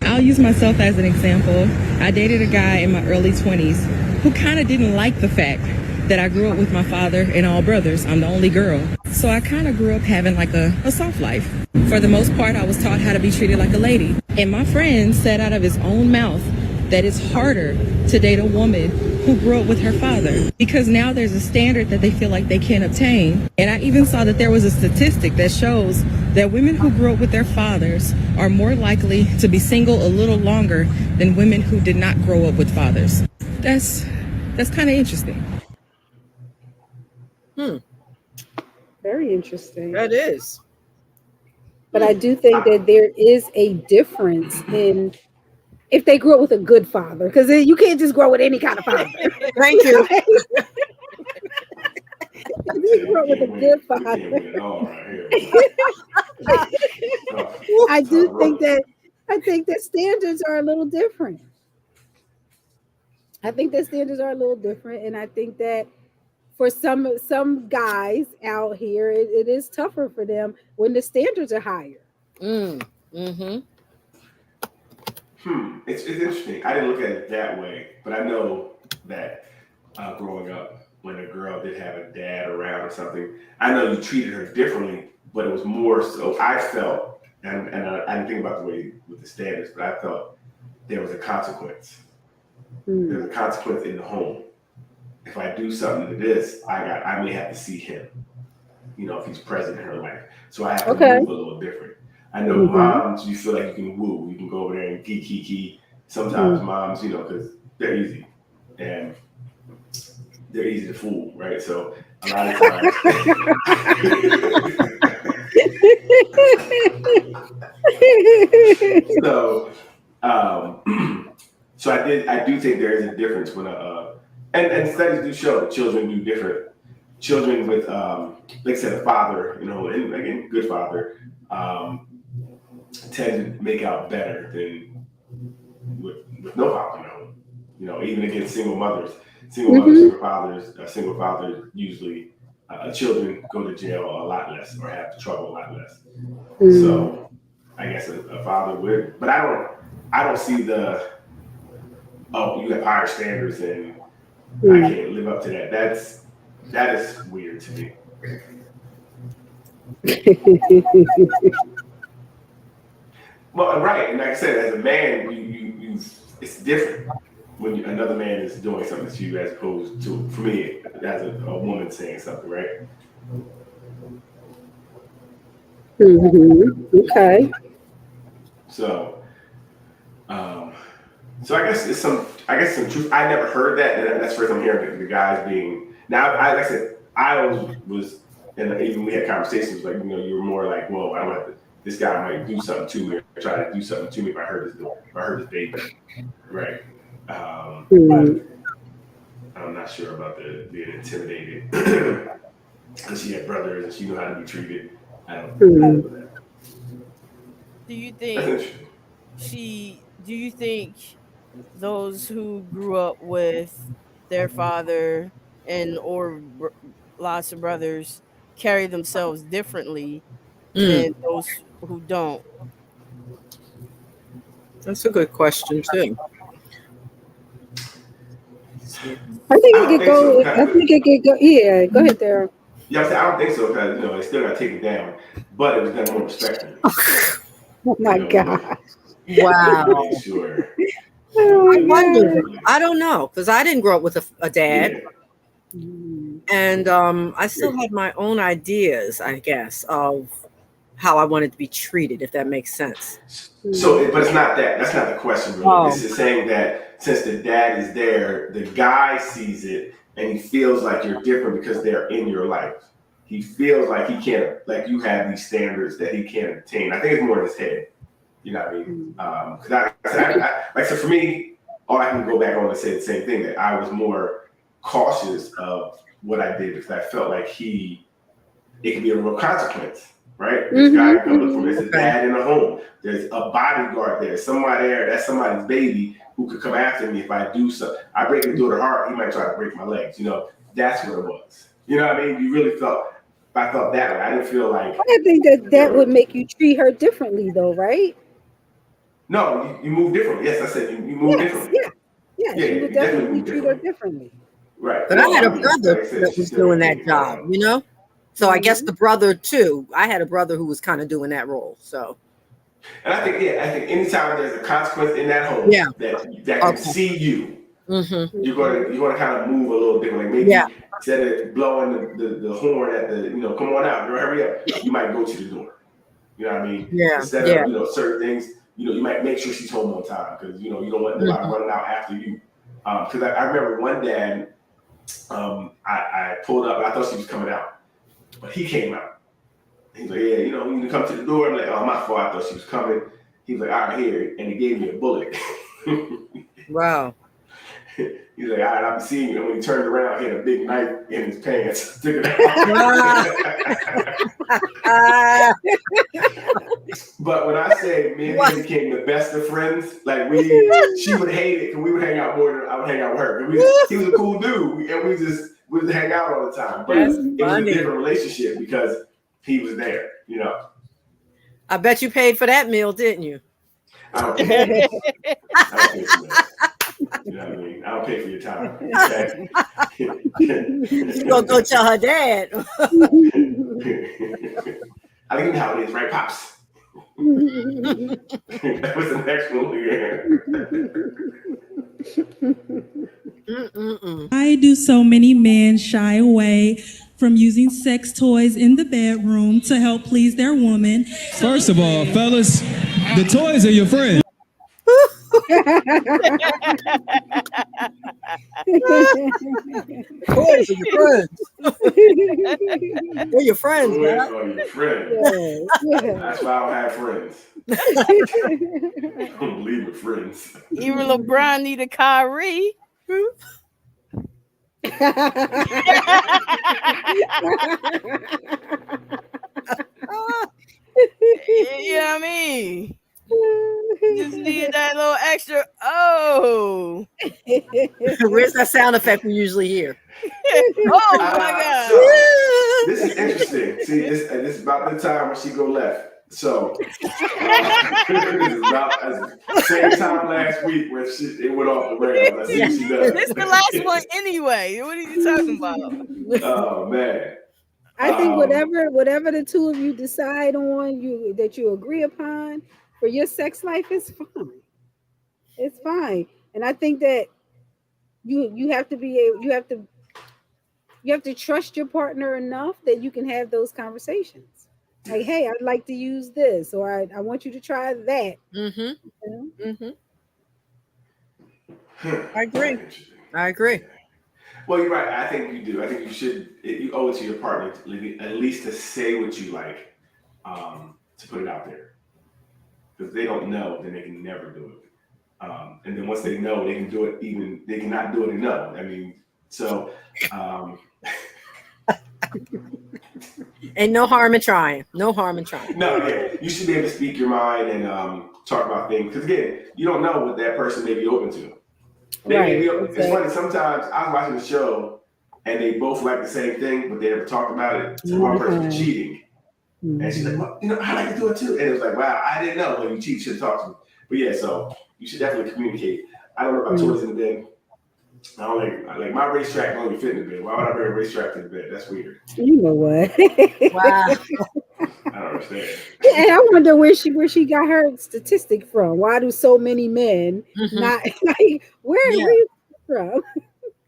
I'll use myself as an example. I dated a guy in my early 20s who kind of didn't like the fact that I grew up with my father and all brothers. I'm the only girl. So I kind of grew up having like a soft life. For the most part, I was taught how to be treated like a lady. And my friend said out of his own mouth that it's harder to date a woman who grew up with her father, because now there's a standard that they feel like they can't obtain. And I even saw that there was a statistic that shows that women who grew up with their fathers are more likely to be single a little longer than women who did not grow up with fathers. That's kind of interesting. Very interesting. That is. But I do think that there is a difference in if they grew up with a good father, because you can't just grow with any kind of father. Thank you. If you grew up with a good father, I think that standards are a little different. I think that standards are a little different, and I think that for some guys out here, it is tougher for them when the standards are higher. It's interesting. I didn't look at it that way, but I know that growing up, when a girl did have a dad around or something, I know you treated her differently, but it was more so I felt, and I didn't think about the way with the standards, but I felt there was a consequence. There's a consequence in the home. If I do something to this, I may have to see him, if he's present in her life. So I have to move a little different. I know moms, you feel like you can woo. You can go over there and key. Sometimes moms, because they're easy. And they're easy to fool, right? So a lot of times. So I do think there is a difference when and studies do show that children do different. Children with, like I said, a father, and again, good father, tend to make out better than with no father in the home. Even against single mothers, single fathers, usually children go to jail a lot less or have trouble a lot less. So I guess a father would, but I don't see the you have higher standards and I can't live up to that. That is weird to me. Well, right, and like I said, as a man, you it's different when another man is doing something to you as opposed to, for me, as a woman saying something, right? Okay. So I guess it's some truth. I never heard that, and that's the first I'm hearing the guys being. Now, like I said, I always was, and even we had conversations like, you were more like, well, I don't have to. This guy might do something to me, or try to do something to me if I hurt his baby, right? But I'm not sure about the being intimidated because she had brothers and she knew how to be treated. I don't know that. Do you think do you think those who grew up with their father or lots of brothers carry themselves differently than those who don't? That's a good question too. I think it could go. Yeah, go ahead, Daryl. Yeah, I don't think so because they still got to take it down, but it was done more respectfully. Oh my God! Wow. Sure. I wonder. I don't know because I didn't grow up with a dad, and I still had my own ideas, I guess, of how I wanted to be treated, if that makes sense. So, but it's not that. That's not the question, really. Oh. It's just saying that since the dad is there, the guy sees it and he feels like you're different because they're in your life. He feels like he can't, like you have these standards that he can't attain. I think it's more in his head. You know what I mean? Because like I said, for me, all I can go back on and say the same thing, that I was more cautious of what I did because I felt like it could be a real consequence. Right? This guy comes look for me. There's a dad in the home. There's a bodyguard there. Somebody there. That's somebody's baby who could come after me if I do something. I break his daughter's heart. He might try to break my legs. That's what it was. You know what I mean? You really felt. I felt that way. I didn't feel like. I think that would make you treat her differently, though, right? No, you move differently. Yes, I said you move differently. Yeah, you would definitely treat her differently. Right. But I had a brother that was doing that job. So I guess the brother too. I had a brother who was kind of doing that role. So, and I think anytime there's a consequence in that home that can see you, you're going to kind of move a little different. Like maybe instead of blowing the horn at come on out, hurry up, you might go to the door. You know what I mean? Yeah. Instead of certain things, you might make sure she's home on time because you don't want nobody running out after you. Because I remember one dad I pulled up. I thought she was coming out, but he came out. He's like, yeah, you know, when you come to the door, I'm like, oh, my fault. I thought she was coming. He's like, all right, here, and he gave me a bullet. Wow. He's like, all right, I've seen you. And when he turned around, he had a big knife in his pants. Took it out. But when I say me and him became the best of friends, like she would hate it because we would hang out more than I would hang out with her. He was a cool dude, and we would hang out all the time. But it was a different relationship because he was there, you know. I bet you paid for that meal, didn't you? I don't pay for that. You know what I mean? I don't pay for your time. Okay? She's gonna go tell her dad. I think how it is, right, Pops? That was the next one. Why do so many men shy away from using sex toys in the bedroom to help please their woman? First of all, fellas, the toys are your friends. Toys are your friends. They're your friends, Toys man. are your friends. Yeah. That's why I don't have friends. I don't believe in friends. Even LeBron need a Kyrie. You know what I mean? Just need that little extra. Oh, Where's that sound effect we usually hear? Oh my God! So, this is interesting. See, this is about the time when she go left. So this is about the same time last week where it went off the rails. Let's see what she does. This is the last one anyway. What are you talking about? Oh man. I think whatever the two of you decide on, that you agree upon for your sex life is fine. It's fine. And I think that you have to be able, you have to trust your partner enough that you can have those conversations. Like, hey, I'd like to use this, or I want you to try that. Mm-hmm. You know? Mm-hmm. I agree. Well, you're right. I think you do. I think you owe it to your partner at least to say what you like, to put it out there. Because if they don't know, then they can never do it. And then once they know, they can do it. Even they cannot do it and know. I mean, so. And no harm in trying. No harm in trying. No, yeah, you should be able to speak your mind and talk about things. Because again, you don't know what that person may be open to. It's funny. Sometimes I'm watching the show and they both like the same thing, but they never talked about it. So one person's cheating, and she's like, "Well, you know, I like to do it too." And it was like, "Wow, I didn't know when you cheat, you should talk to me." But yeah, so you should definitely communicate. I don't know about toys in the bed. I don't like my racetrack don't even fit in the bed. Why would I bring a racetrack to the bed? That's weird. You know what? Wow. I don't understand. And I wonder where she got her statistic from. Why do so many men not like where are you from?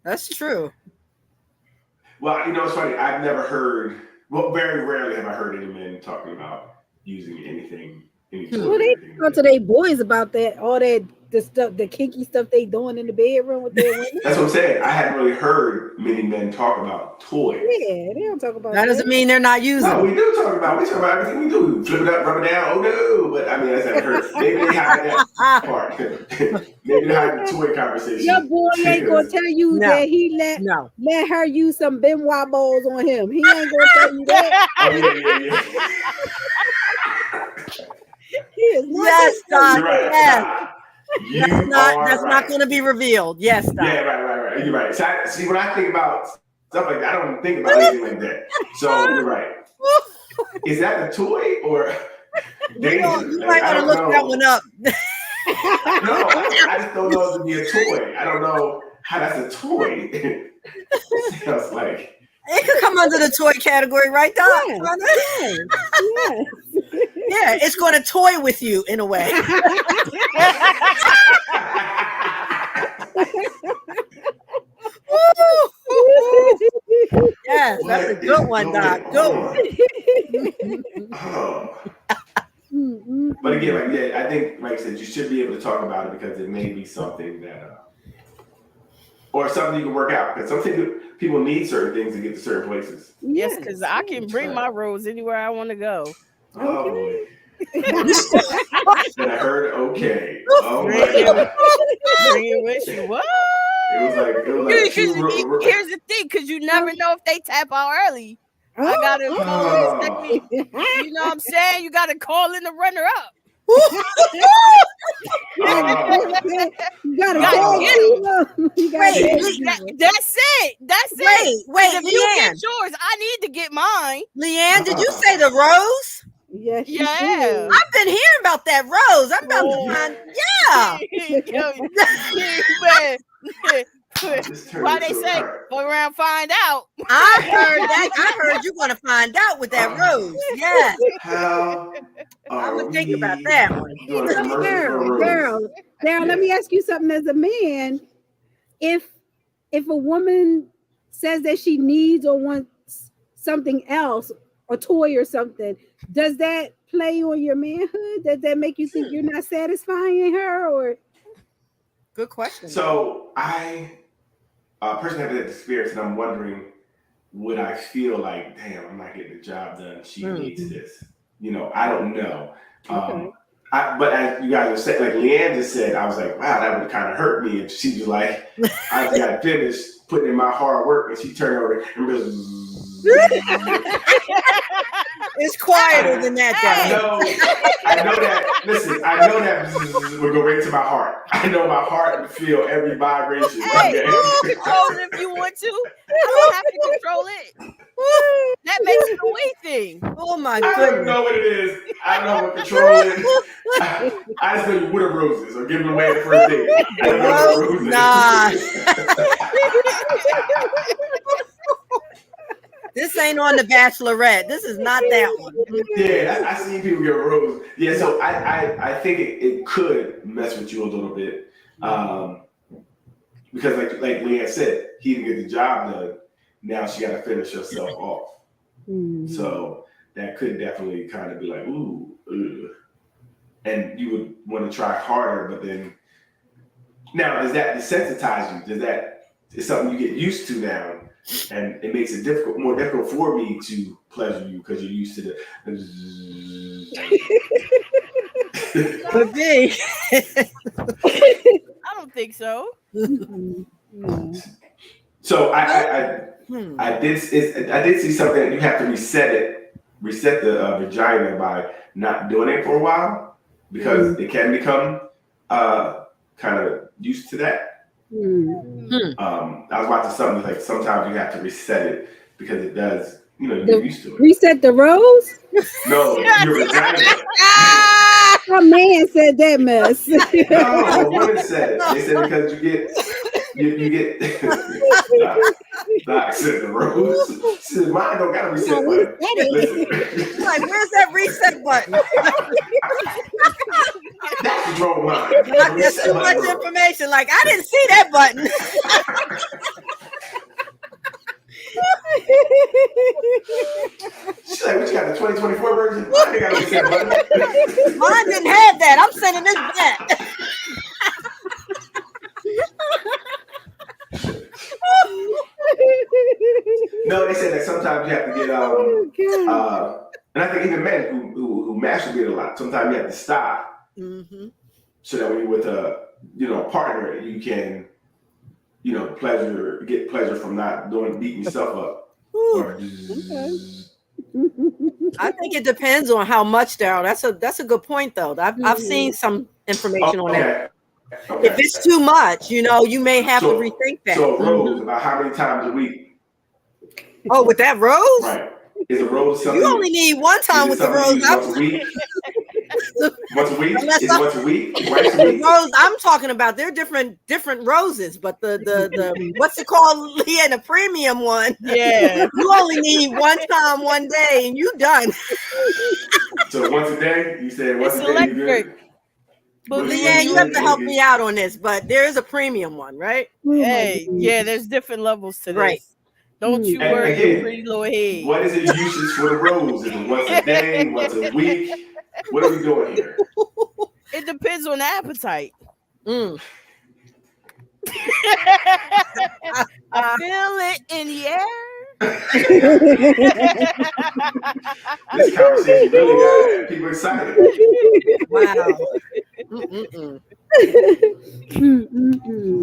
That's true. Well, you know, it's funny. I've never heard. Well, very rarely have I heard any men talking about using anything. Well, they talk to their boys about that, all that the stuff, the kinky stuff they doing in the bedroom with their women. That's what I'm saying. I haven't really heard many men talk about toys. Yeah, they don't talk about that. Doesn't mean they're not using. No, we do talk about. We talk about everything we do. Flip it up, rub it down. Oh no! But I mean, I haven't heard. Maybe they hide that part. Maybe they hide the toy conversation. Your boy ain't gonna tell you that he let her use some Benoit balls on him. He ain't gonna tell you that. Oh yeah. He is not. Yes, Doc. You're right. Yes. That's not going to be revealed. Yes, Doc. Yeah, right. You're right. So see, when I think about stuff like that, I don't think about anything like that. So you're right. Is that a toy or? You might want to look that one up. No, I just don't know if it'd be a toy. I don't know how that's a toy. It sounds like. It could come under the toy category, right, Doc? Yes. Yeah, it's going to toy with you in a way. Yes, that's a good one, Doc. Good one. But again, I think, like I said, you should be able to talk about it because it may be something that or something you can work out. Because some people need certain things to get to certain places. Yes, because I can bring my rose anywhere I want to go. Oh boy. And I heard okay. Oh my God. Bring it with you. What? It was like Here's the thing, because you never know if they tap out early. I gotta call in. You know what I'm saying? You gotta call in the runner up. You gotta get him. That's it. Wait, if you get yours, I need to get mine. Leanne, did you say the rose? Yes. Yeah. I've been hearing about that rose. I'm about to find. Why they say go around find out? I heard that. I heard you're gonna find out with that rose. Yes. I would think about that one. Daryl, let me ask you something. As a man, if a woman says that she needs or wants something else, a toy or something, does that play on your manhood? Does that make you think you're not satisfying her? Or good question. So I personally have that experience, and I'm wondering, would I feel like, damn, I'm not getting the job done? She needs this. You know, I don't know. But as you guys were saying, like Leanne just said, I was like, wow, that would kind of hurt me. And she was like, I just got finished putting in my hard work, and she turned over and was. It's quieter than that, though. I know that. Listen, I know that would go right to my heart. I know my heart would feel every vibration. Hey, you can control it if you want to. You don't have to control it. That makes it a we thing. Oh my goodness. I don't know what it is. I don't know what control is. I just know you with roses or giving away the first date. I don't know what roses. Nah. This ain't on The Bachelorette. This is not that one. Yeah, I seen people get a rose. Yeah, so I think it could mess with you a little bit. Because like Leanne said, he didn't get the job done. Now she got to finish herself off. So that could definitely kind of be like, ooh, ugh. And you would want to try harder, but then now does that desensitize you? Is something you get used to now? And it makes it more difficult for me to pleasure you because you're used to the. Could be. I don't think so. So I did see something that you have to reset the vagina by not doing it for a while because it can become kind of used to that. I was watching something like sometimes you have to reset it because it does, you get used to it. Reset the rose? No, your vagina. My man said that mess. No, women said it. They said because you get Doc said the rose. She said mine don't got a reset button. Like, where's that reset button? That's control mine. There's too much information. Like, I didn't see that button. She's like, what you got, the 2024 version? Mine ain't got a reset button. Mine didn't have that. I'm sending this back. No, they said that sometimes you have to get and I think even men who masturbate a lot, sometimes you have to stop so that when you're with a partner, you can get pleasure from not beating yourself up. I think it depends on how much, Daryl. That's a good point, though. I've seen some information on that. Okay. If it's too much, you may have to rethink that. So a rose, about how many times a week? Oh, with that rose? Right. Is a rose something? You only need one time with the rose. Once a week? Once a week? Is it once a week? Twice a week? Rose, I'm talking about, they're different roses, but the what's it called, Leah, the premium one? Yeah. You only need one time, one day, and you done. So once a day? You said once a day you good? But Leanne, you have to help me out on this, but there is a premium one, right? Hey, yeah, there's different levels to this. Right. Don't you worry your pretty little head. What is the usage for the rose? Is it once a day, once a week? What are we doing here? It depends on the appetite. I feel it in the air. This conversation really got people excited. Wow.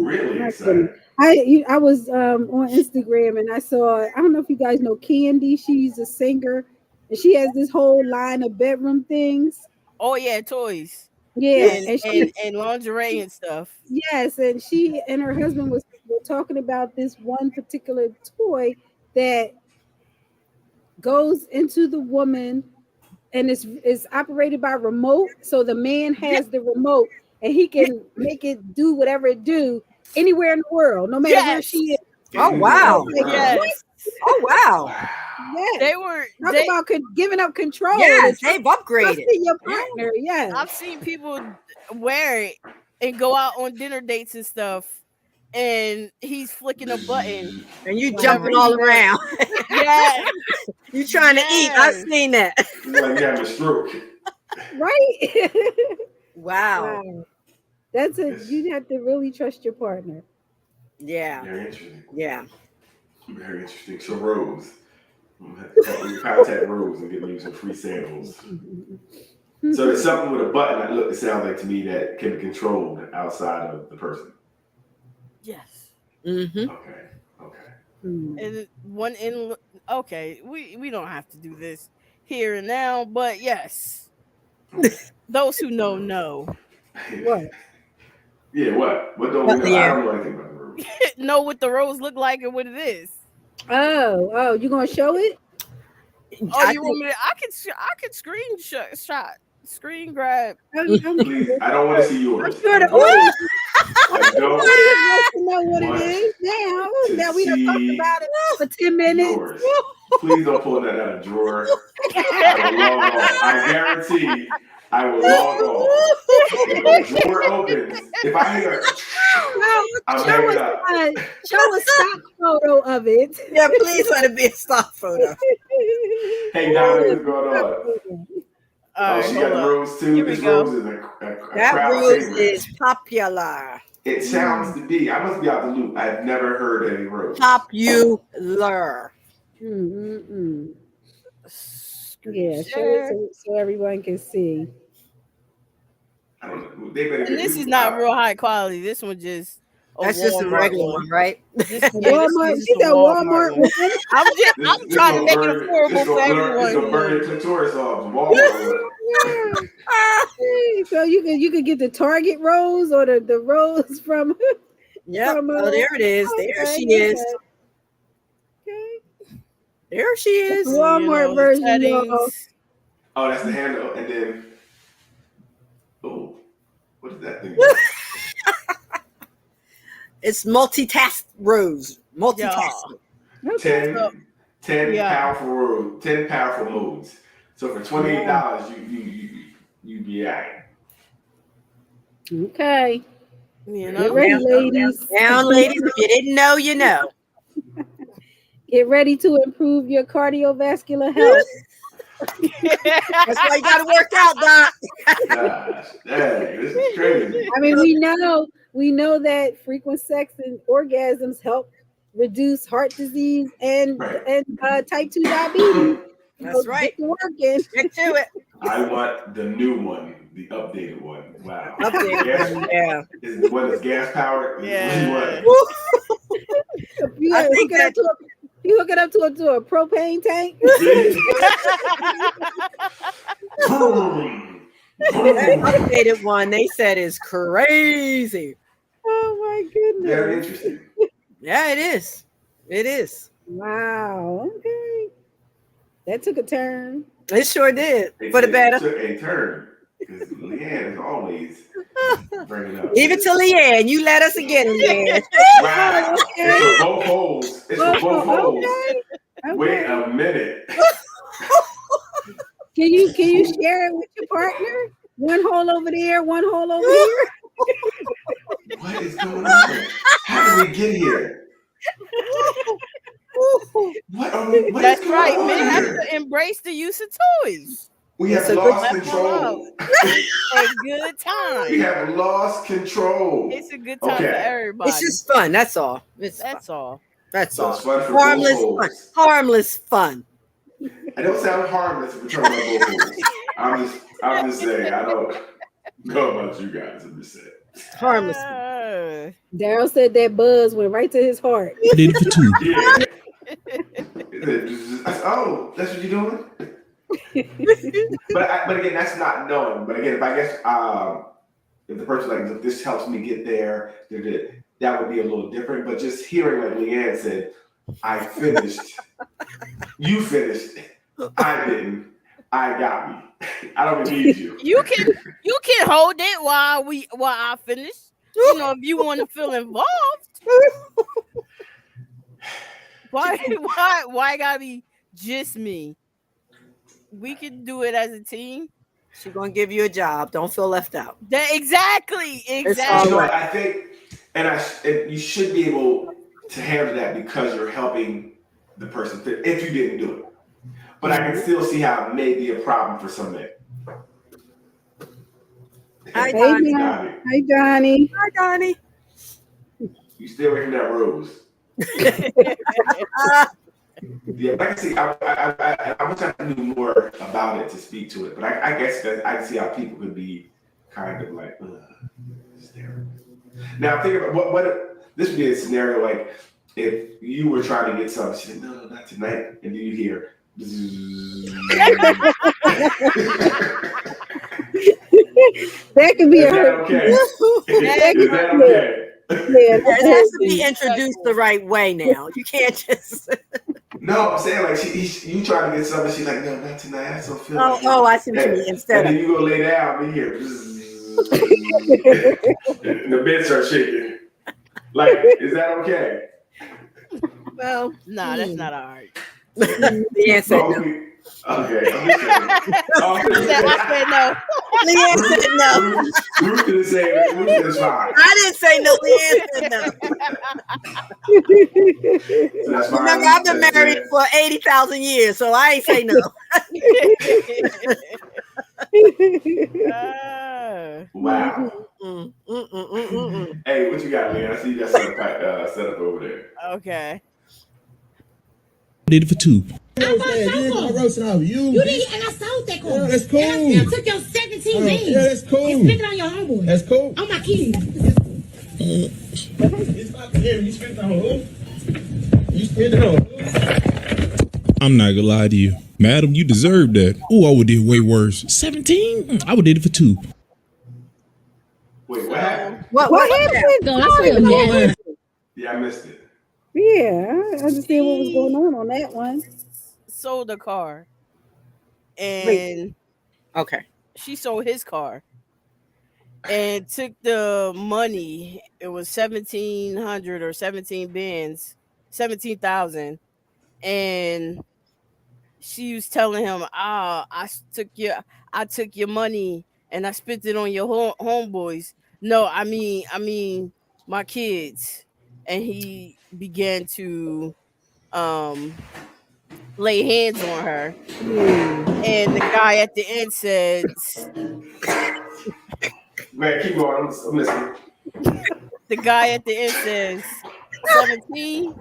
Really excited. I was on Instagram and I saw, I don't know if you guys know Candy. She's a singer and she has this whole line of bedroom things. Oh yeah, toys. Yeah, and lingerie and stuff. Yes, and she and her husband were talking about this one particular toy that goes into the woman and is operated by remote. So the man has the remote and he can make it do whatever it do anywhere in the world, no matter where she is. Oh wow! Yes. Oh wow! Yes. They were about giving up control. Yes, they've upgraded. Your partner, yeah. I've seen people wear it and go out on dinner dates and stuff, and he's flicking a button, and you jumping all around. Yeah, you trying to eat? I've seen that. You like having a stroke, right? Wow. That's you have to really trust your partner. Yeah. Very interesting. Yeah. Very interesting. So Rose, we contact Rose and give you some free samples. So there's something with a button that it sounds like to me that can be controlled outside of the person. Yes. Mm-hmm. Okay. And one in okay, we don't have to do this here and now, but yes. Those who know. What? Yeah, what? What don't we know? I don't know anything about the rose. Know what the rose look like and what it is. Oh, you gonna show it? Oh, you want me to? I can screen grab. Please, I don't want to see yours. I'm sure I don't want to know what it is now. Now we done talked about it for 10 minutes. Yours. Please don't pull that out of the drawer. I will log off. I guarantee I will log off. If the drawer opens, if I hear I'm hanging up. Show a stock photo of it. Yeah, please let it be a stock photo. Hey, Donna, what's going on? She got the rose too. This rose is a that crowd rose favorite. is popular. It sounds to be. I must be out the loop. I've never heard any rose. Popular. Yeah, show it so everyone can see. I don't know. They better And this is not real high quality. This one just that's just a regular one, right? Walmart. She got Walmart one. I'm trying to make it affordable for everyone. It's gonna burn your clitoris off. Walmart. So you could get the Target rose or the rose from. Yeah. From, oh, there it is. There she is. Okay. There she is. The Walmart version. Y'all. Oh, that's the handle, and then. Oh, what is that thing? It's multitask rose. Multitasking. 10 powerful roads, 10 powerful modes. So for $28, you be all right. Okay. You know, get ready, ladies. Down, ladies. If you didn't know, you know. Get ready to improve your cardiovascular health. That's why you got to work out, Doc. Gosh, dang, this is crazy. I mean, we know that frequent sex and orgasms help reduce heart disease and type 2 diabetes. That's right. Working. Get to it. I want the new one, the updated one. Wow. Updated one, yeah. What is gas powered? Yeah. You hook it up to a propane tank. That updated one they said is crazy. Oh my goodness. Very interesting. Yeah, it is. It is. Wow. Okay. That took a turn. It sure did. For the better. It took a turn. Because Leanne is always bringing up. Leave it to Leanne. You let us again, Leanne. Wow. Okay. It's for both holes. It's for both holes. Okay. Wait a minute. Can you share it with your partner? One hole over there, one hole over here. What is going on? How did we get here? What That's is going right. on Men have here? to embrace the use of toys. We have It's a good lost Left control. alone. It's a good time. We have lost control. It's a good time for Okay. everybody. It's just fun. That's all. It's fun. That's all. That's So all. it's fun for both Harmless fun. holes. Harmless fun. I don't sound harmless if we're talking about both holes. I'm just saying, I don't know about you guys. I'm just saying. Harmless. Daryl said that buzz went right to his heart. I did it for two. Yeah. Oh, that's what you're doing? but again, that's not knowing. But again, if I guess if the person like, if this helps me get there, that would be a little different. But just hearing like Leanne said, I finished. You finished. I didn't. I got me. I don't need you. You can hold it while I finish. You know, if you want to feel involved. Why gotta be just me? We can do it as a team. She's gonna give you a job. Don't feel left out. Exactly. You know what, I think, and you should be able to handle that because you're helping the person fit, if you didn't do it. But I can still see how it may be a problem for some men. Hi, Hey, Donnie. Johnny. Hi, Johnny. Hi, Donnie. You stay away from that rose. Yeah, but I can see. I wish I knew more about it to speak to it. But I guess that I can see how people could be kind of like, now think about what if, this would be a scenario like if you were trying to get something. She said, "No, not tonight," and then you hear. That could be Is that okay? Is that okay? It has to be introduced the right way now. You can't just. No, I'm saying like you trying to get something. She's like, "No, not tonight. I don't feel like it." Oh, I see what you mean. Instead and then you go lay down and hear. And the bed starts shaking. Like, is that okay? Well, nah, that's not all right. Leanne said no. Okay, I'm just saying. I said no. Leanne said no. Ruth didn't say it. Ruth is fine. I didn't say no. Leanne said no. So that's fine. Remember, I've been married for 80,000 years, so I ain't say no. Wow. Hey, what you got, Leanne? I see you got something set up over there. Okay. I did it for two. I roasted off you. You didn't, and I sold that car. Yeah, that's cool. And I still took your 17 bands. Yeah, that's cool. And spent it on your homeboy. That's cool. On my kids. It's about to hear you spent it on who? You spent it on who? I'm not gonna lie to you. Madam, you deserve that. Oh, I would did way worse. 17? I would did it for two. Wait, what happened? What happened? No, that's real nasty. Yeah, I missed it. Yeah, I understand what was going on that one. Sold a car. And okay. She sold his car. And took the money. It was 1,700 or 17 bands, 17,000. And she was telling him, I took your money and I spent it on your homeboys. No, I mean my kids. And he began to lay hands on her. And the guy at the end said, man, keep going. I'm listening. The guy at the end says 17.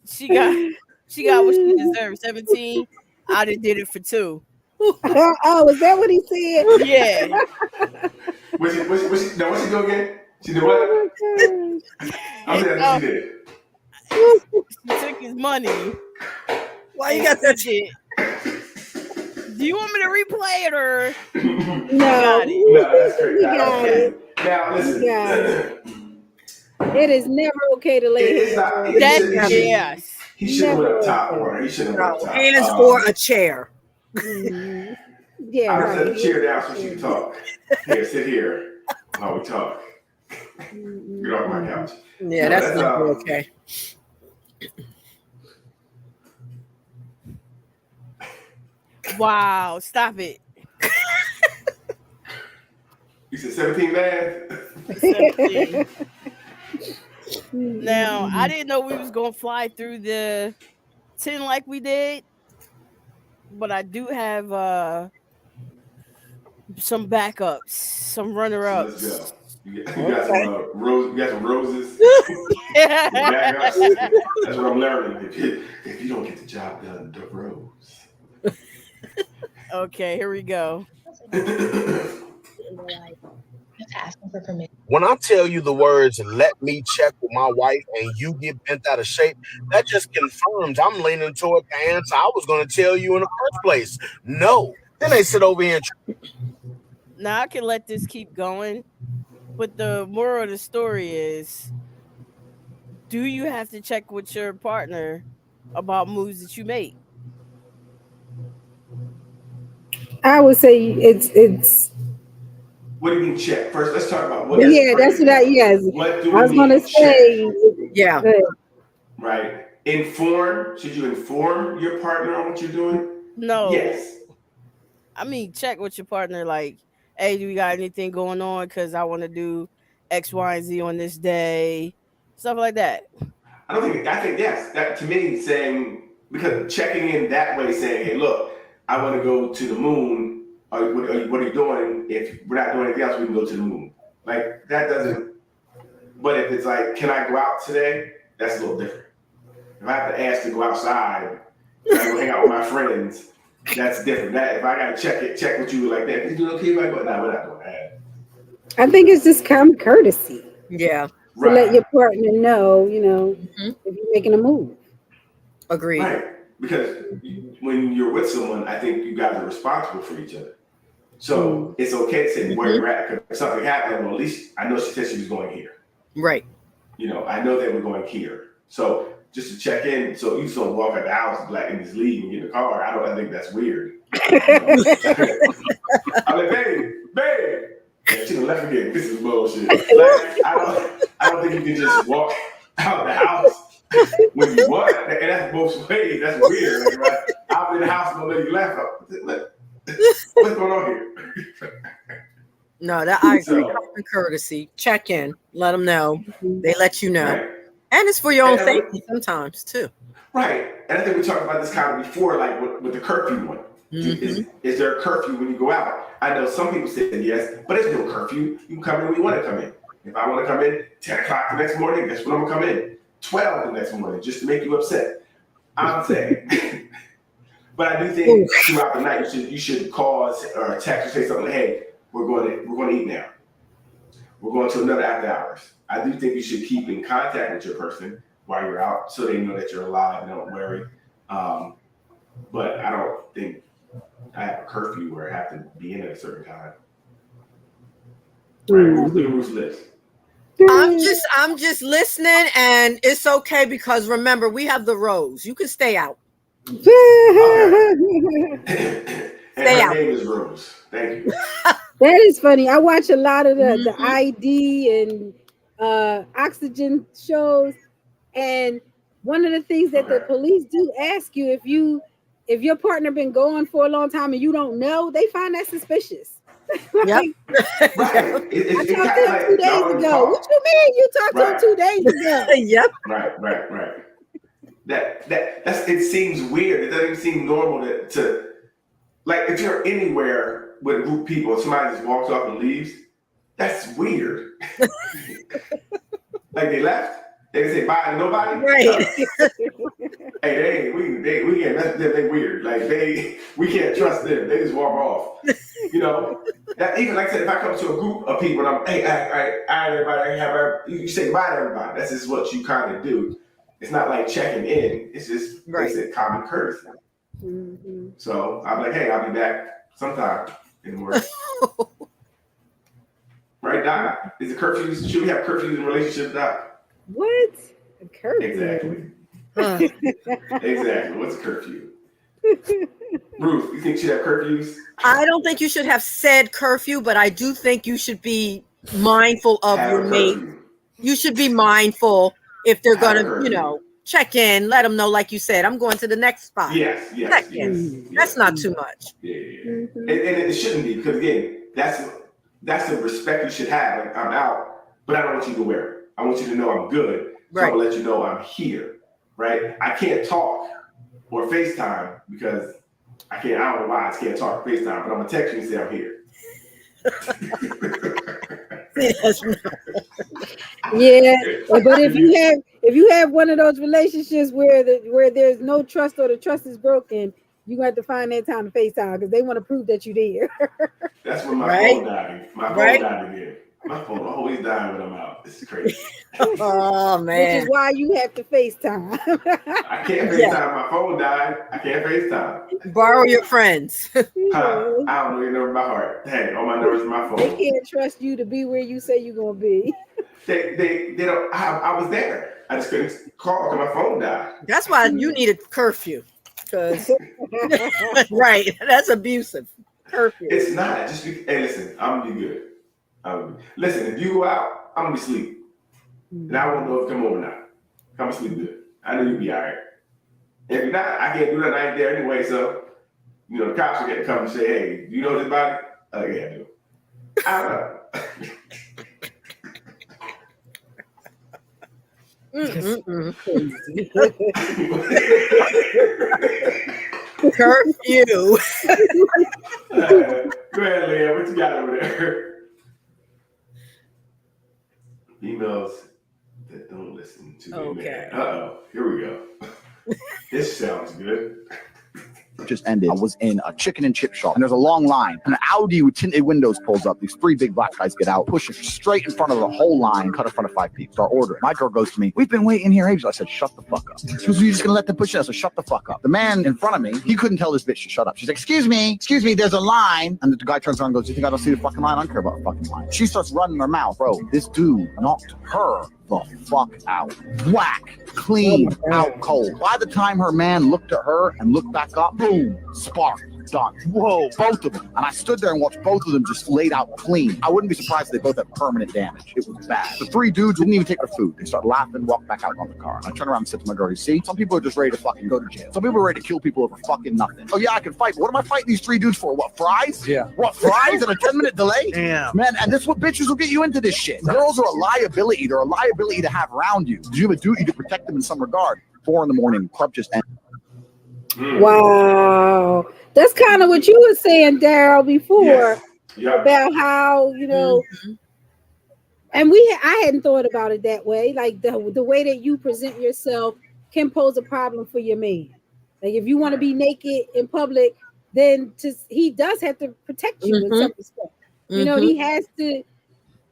She got what she deserved. 17. I done did it for two. Oh, is that what he said? Yeah. What's she do again? She did what? I'm saying she did. She took his money. Why you got that shit? Do you want me to replay it or? No, that's great. We got it. Now listen. It is never okay to lay It's not. Yes. He should have went up top. Or he should have went up top. Hands or a chair. Yeah, I right. set the chair down so she can talk. Here, sit here while we talk. Get off my couch. Yeah, that's not okay. Wow, stop it. You said 17 man? 17. Now, I didn't know we was going to fly through the 10 like we did, but I do have some backups, some So runner-ups. let's go. You got some you got some roses. Yeah. Backups. That's what I'm learning. If you don't get the job done, the rose. Okay, here we go. When I tell you the words, let me check with my wife and you get bent out of shape, that just confirms I'm leaning toward the answer I was going to tell you in the first place. No. Then they sit over here and Now I can let this keep going, but the moral of the story is, do you have to check with your partner about moves that you make? I would say it's. What do you mean check? First, let's talk about what. Yeah, that's what I. Yes, What do I was we gonna mean say. check? Yeah. Right. Inform. Should you inform your partner on what you're doing? No. Yes. I mean, check with your partner. Like, hey, do we got anything going on? Because I want to do X, Y, and Z on this day. Stuff like that. I think yes. That to me saying, because checking in that way, saying, hey, look, I want to go to the moon. What are you doing? If we're not doing anything else, we can go to the moon. Like that doesn't. But if it's like, can I go out today? That's a little different. If I have to ask to go outside, can I go hang out with my friends? That's different. That if I gotta check with you like that, is it okay if I go? No, we're not doing that. I think it's just common courtesy. Yeah. To let your partner know, if you're making a move. Agreed. Right. Because when you're with someone, I think you guys are responsible for each other. So it's okay to say where you're at. Because if something happened, well, at least I know she said she was going here. Right. I know they were going here. So just to check in, so you just don't walk out the house and just leave and get in the car. I think that's weird. I'm like, babe. Yeah, she done left again. This is bullshit. Like, I don't think you can just walk out the house when you want. And that's both ways. That's weird. Like, right? I'll be in the house and I'll let you laugh. What's going on here? No, that I agree. Common courtesy. Check in. Let them know. They let you know. Right. And it's for your own safety sometimes too. Right. And I think we talked about this kind of before, like with the curfew one. Is there a curfew when you go out? I know some people said yes, but there's no curfew. You can come in when you want to come in. If I want to come in 10 o'clock the next morning, that's when I'm going to come in. 12 the next morning, just to make you upset. I'm saying. But I do think throughout the night, you should call or text or say something like, hey, we're going to eat now. We're going to another after hours. I do think you should keep in contact with your person while you're out so they know that you're alive and don't worry. But I don't think I have a curfew where I have to be in at a certain time. Right, who's list? I'm just listening, and it's okay because remember we have the Rose. You can stay out. And her name is Rose. Thank you. That is funny. I watch a lot of the ID and Oxygen shows, and one of the things that the police do ask you if your partner been going for a long time and you don't know, they find that suspicious. Yep. I talked to him 2 days ago. What you mean you talked to him 2 days ago? Yep. Right. It seems weird. It doesn't seem normal to like if you're anywhere with a group of people and somebody just walks off and leaves, that's weird. Like they left, they didn't say bye to nobody. Right. Hey, we can't mess with them. They weird. Like we can't trust them. They just walk off. That even like I said, if I come to a group of people and I'm, hey, all right, everybody, you say bye to everybody. That's just what you kind of do. It's not like checking in. It's just they said common courtesy. So I'm like, hey, I'll be back sometime in the morning. Right, Doc? Is it curfews? Should we have curfews in relationships, Doc? What? A curfew? Exactly. Exactly. What's a curfew? Ruth, you think you should have curfews? I don't think you should have said curfew, but I do think you should be mindful of your mate. You should be mindful if they're going to, check in, let them know, like you said, I'm going to the next spot. Yes. That's not too much. Yeah. And it shouldn't be, because again, that's the respect you should have. Like, I'm out, but I don't want you to wear it. I want you to know I'm good. So I'm going to let you know I'm here. Right? I can't talk or FaceTime because I don't know why I can't talk or FaceTime, but I'm going to text you and say I'm here. That's not. Yeah, but if you have one of those relationships where there's no trust or the trust is broken, you got to find that time to FaceTime because they want to prove that you're there. That's when my phone died. My phone died again. My phone always died when I'm out. This is crazy. Oh man! Which is why you have to FaceTime. I can't FaceTime. My phone died. I can't FaceTime. Borrow your friends. I don't know your number by heart. Hey, all my numbers in my phone. They can't trust you to be where you say you're gonna be. They don't. I was there. I just couldn't call because my phone died. That's why you need a curfew. Because right, that's abusive. Curfew. It's not. Just hey, listen. I'm gonna be good. Listen, if you go out, I'm gonna be asleep. And I won't know if you come home or not. I'm asleep good. I know you'll be all right. If you're not, I can't do that. I ain't there anyway. So, the cops will get to come and say, hey, do you know this body? Oh, yeah, I do. I don't know. Curfew. Go ahead, Leah. What you got over there? Emails that don't listen to me. Okay. Uh-oh. Here we go. This sounds good. Just ended. I was in a chicken and chip shop, and there's a long line. An Audi with tinted windows pulls up. These three big black guys get out, push it straight in front of the whole line, cut in front of 5 people. Start ordering. My girl goes to me, "We've been waiting here ages." I said, "Shut the fuck up." She goes, "You're just gonna let them push it?" I said, "Shut the fuck up." The man in front of me, he couldn't tell this bitch to shut up. She's like, excuse me, there's a line." And the guy turns around and goes, "You think I don't see the fucking line? I don't care about the fucking line." She starts running her mouth. Bro, this dude knocked her the fuck out. Whack. Clean. Out cold. By the time her man looked at her and looked back up, boom, spark. Done. Whoa, both of them. And I stood there and watched both of them just laid out clean. I wouldn't be surprised if they both had permanent damage. It was bad. The 3 dudes didn't even take their food. They started laughing, walked back out on the car. And I turned around and said to my girl, "You see, some people are just ready to fucking go to jail. Some people are ready to kill people over fucking nothing. Oh yeah, I can fight. But what am I fighting these 3 dudes for? What, fries? Yeah. What, fries and a 10-minute delay? Yeah. Man, and this is what bitches will get you into this shit. Girls are a liability. They're a liability to have around you. Do you have a duty to protect them in some regard? 4 in the morning, club just ended. Wow. That's kind of what you were saying, Daryl, before about how, and I hadn't thought about it that way. Like the way that you present yourself can pose a problem for your man. Like if you want to be naked in public, then he does have to protect you in some respect. He has to,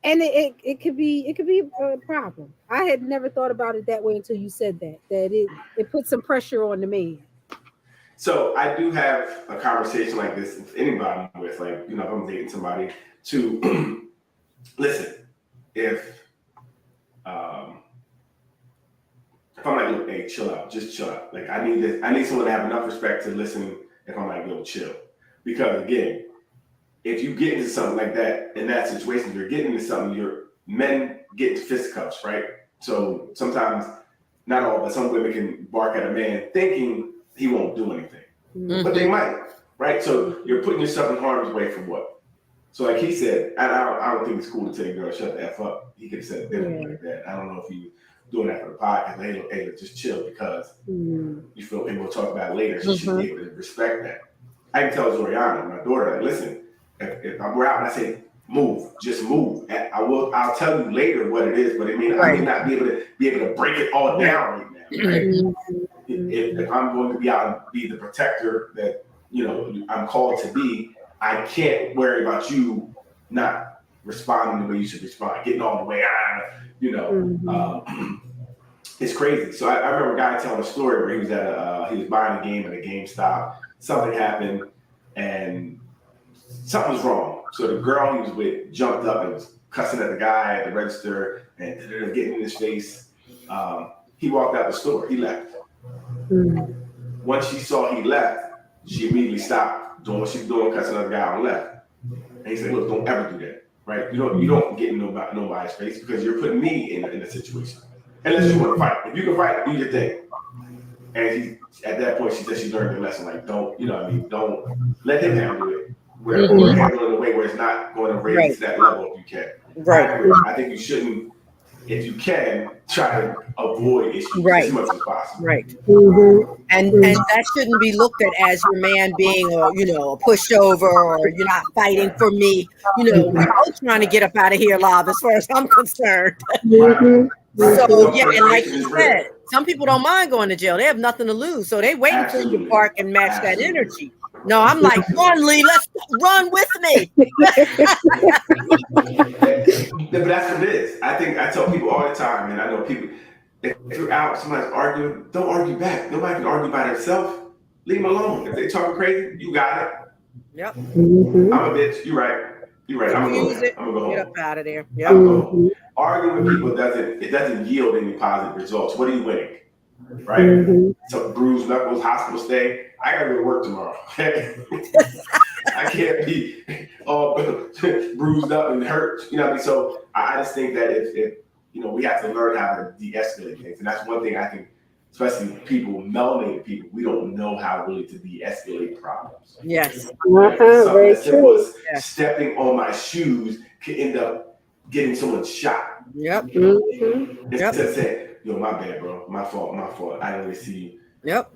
and it could be a problem. I had never thought about it that way until you said that it puts some pressure on the man. So I do have a conversation like this with anybody I'm with, like, if I'm dating somebody, to listen, if I'm like, look, hey, chill out, just chill out. Like I need someone to have enough respect to listen if I'm like, yo, chill. Because again, if you get into something like that, in that situation, you're getting into something, men get into fisticuffs, right? So sometimes, not all, but some women can bark at a man thinking he won't do anything, but they might, right? So you're putting yourself in harm's way for what? So like he said, I don't think it's cool to tell your girl, shut the F up. He could have said it differently like that. I don't know if he was doing that for the podcast. Hey, just chill because you feel, and we'll talk about it later. So she should be able to respect that. I can tell Zoriana, my daughter, like, listen, if we're out and I say, move, just move. I'll tell you later what it is, but I may not be able to break it all down right now, right? If I'm going to be out and be the protector that I'm called to be, I can't worry about you not responding the way you should respond, getting all the way on. It's crazy. So I remember a guy telling a story where he was he was buying a game at a GameStop. Something happened and something was wrong. So the girl he was with jumped up and was cussing at the guy at the register and getting in his face. He walked out the store. He left. Once she saw he left, she immediately stopped doing what she was doing, cussing another guy and left. And he said, "Look, don't ever do that, right? You don't get in nobody's face because you're putting me in a situation. Unless you want to fight. If you can fight, do your thing." And at that point, she said she learned the lesson. Like, don't let him handle it. Or handle it in a way where it's not going to raise to that level if you can. Right. I think you shouldn't, if you can, try to avoid issues as much as possible. Right. And that shouldn't be looked at as your man being a pushover, or you're not fighting for me. We're both trying to get up out of here live, as far as I'm concerned. So yeah, and like you said, some people don't mind going to jail. They have nothing to lose, so they waiting for you to bark and match that energy. No, I'm like, run, Lee. Let's run with me. But that's what it is. I tell people all the time, and I know people. If you're out, somebody's arguing, don't argue back. Nobody can argue by themselves. Leave them alone. If they talking crazy, you got it. Yep. I'm a bitch. You're right. I'm gonna go home. Get up out of there. Yep. I'm gonna go home. Arguing with people doesn't yield any positive results. What are you winning? Right? So bruised knuckles, hospital stay. I gotta go to work tomorrow. Okay? I can't be all bruised up and hurt. You know what I mean? So I just think that if we have to learn how to de-escalate things. And that's one thing I think, especially people, melanated people, we don't know how really to de-escalate problems. Yes. Very true. Stepping on my shoes can end up getting someone shot. Yep. Instead of saying, my bad, bro. My fault. I didn't really see you. Yep.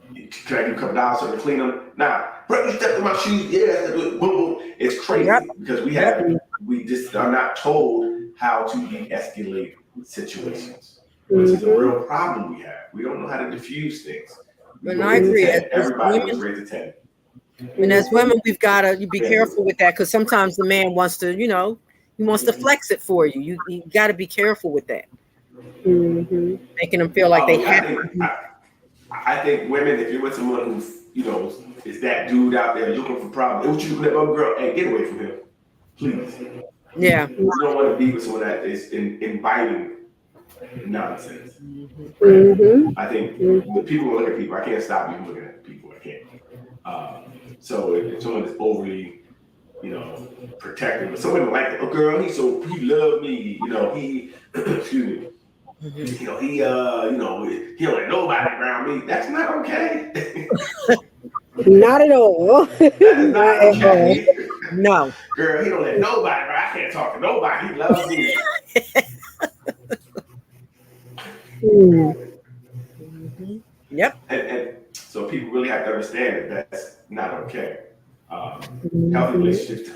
Can I give a couple dollars so I can clean them? Nah. Bro, you stepped on my shoes. Yeah. Boom, boom. It's crazy because we just are not told how to de-escalate situations, which is a real problem we have. We don't know how to diffuse things. And I agree. Everybody was raised to 10. And as women, we've got to be careful with that, because sometimes the man wants to, he wants to flex it for you. You got to be careful with that. Making them feel like they have to. I think women, if you're with someone who, is that dude out there looking for problems, what you looking at, oh girl, hey, get away from him, please. Yeah. You don't want to be with someone that is inviting nonsense. I think the people will look at people. I can't stop you from looking at people. I can't. So if someone is overly, protective, but someone like, oh girl, he loved me. He, excuse me. He don't let nobody around me. That's not okay. Not at all. Not at all. No. Girl, he don't let nobody, bro. I can't talk to nobody. He loves me. Yep. And so people really have to understand that that's not okay. Healthy relationships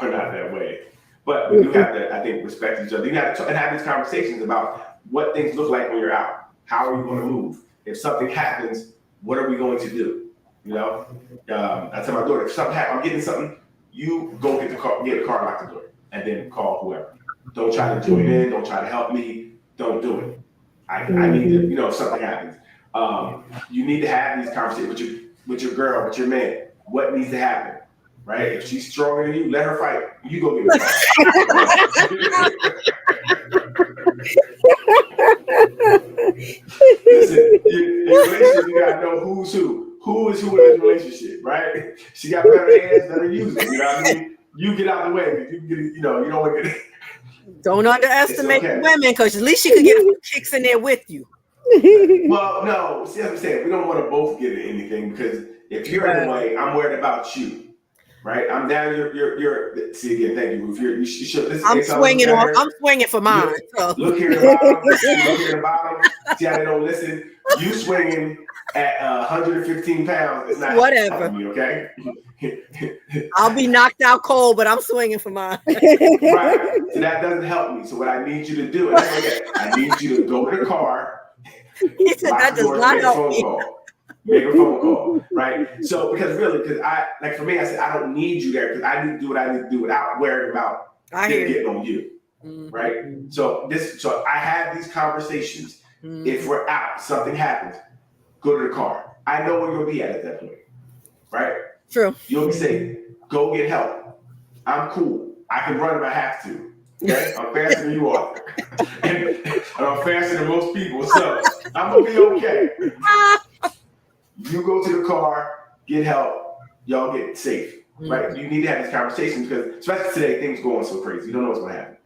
are not that way. But we do have to, I think, respect each other. You have to have these conversations about what things look like when you're out. How are you going to move? If something happens, what are we going to do? I tell my daughter, if something happens, I'm getting something, you go get a car, lock the door, and then call whoever. Don't try to join in. Don't try to help me. Don't do it. I need to, if something happens. You need to have these conversations with your girl, with your man. What needs to happen? Right? If she's stronger than you, let her fight. You go get a Listen, in relationship, you gotta know who's who. Who is who in this relationship, right? She got better hands than her users. You know what I mean? You get out of the way. You get, you don't want to get. Don't underestimate the women, because at least she could get a few kicks in there with you. Well, no. See what I'm saying? We don't want to both get in anything, because if you're in the way, I'm worried about you. Right, I'm down. You're. See again. Thank you, Ruth. You should listen. I'm swinging on. I'm swinging for mine. Look here at the bottom. Look here at the bottom. See how they don't listen. You swinging at 115 pounds. It's not whatever. Me, okay. I'll be knocked out cold, but I'm swinging for mine. Right. So that doesn't help me. So what I need you to do, I need you to go to the car. He said that does not help me. Make a phone call, right? So because for me, I said I don't need you there, because I need to do what I need to do without worrying about getting on you, right? So I have these conversations. If we're out, something happens, go to the car. I know where you'll be at that point, right? True. You'll be safe. Go get help. I'm cool. I can run if I have to. Okay? I'm faster than you are, and I'm faster than most people, so I'm gonna be okay. You go to the car, get help, y'all get safe, right? You need to have these conversations, because especially today, things going so crazy. You don't know what's going to happen.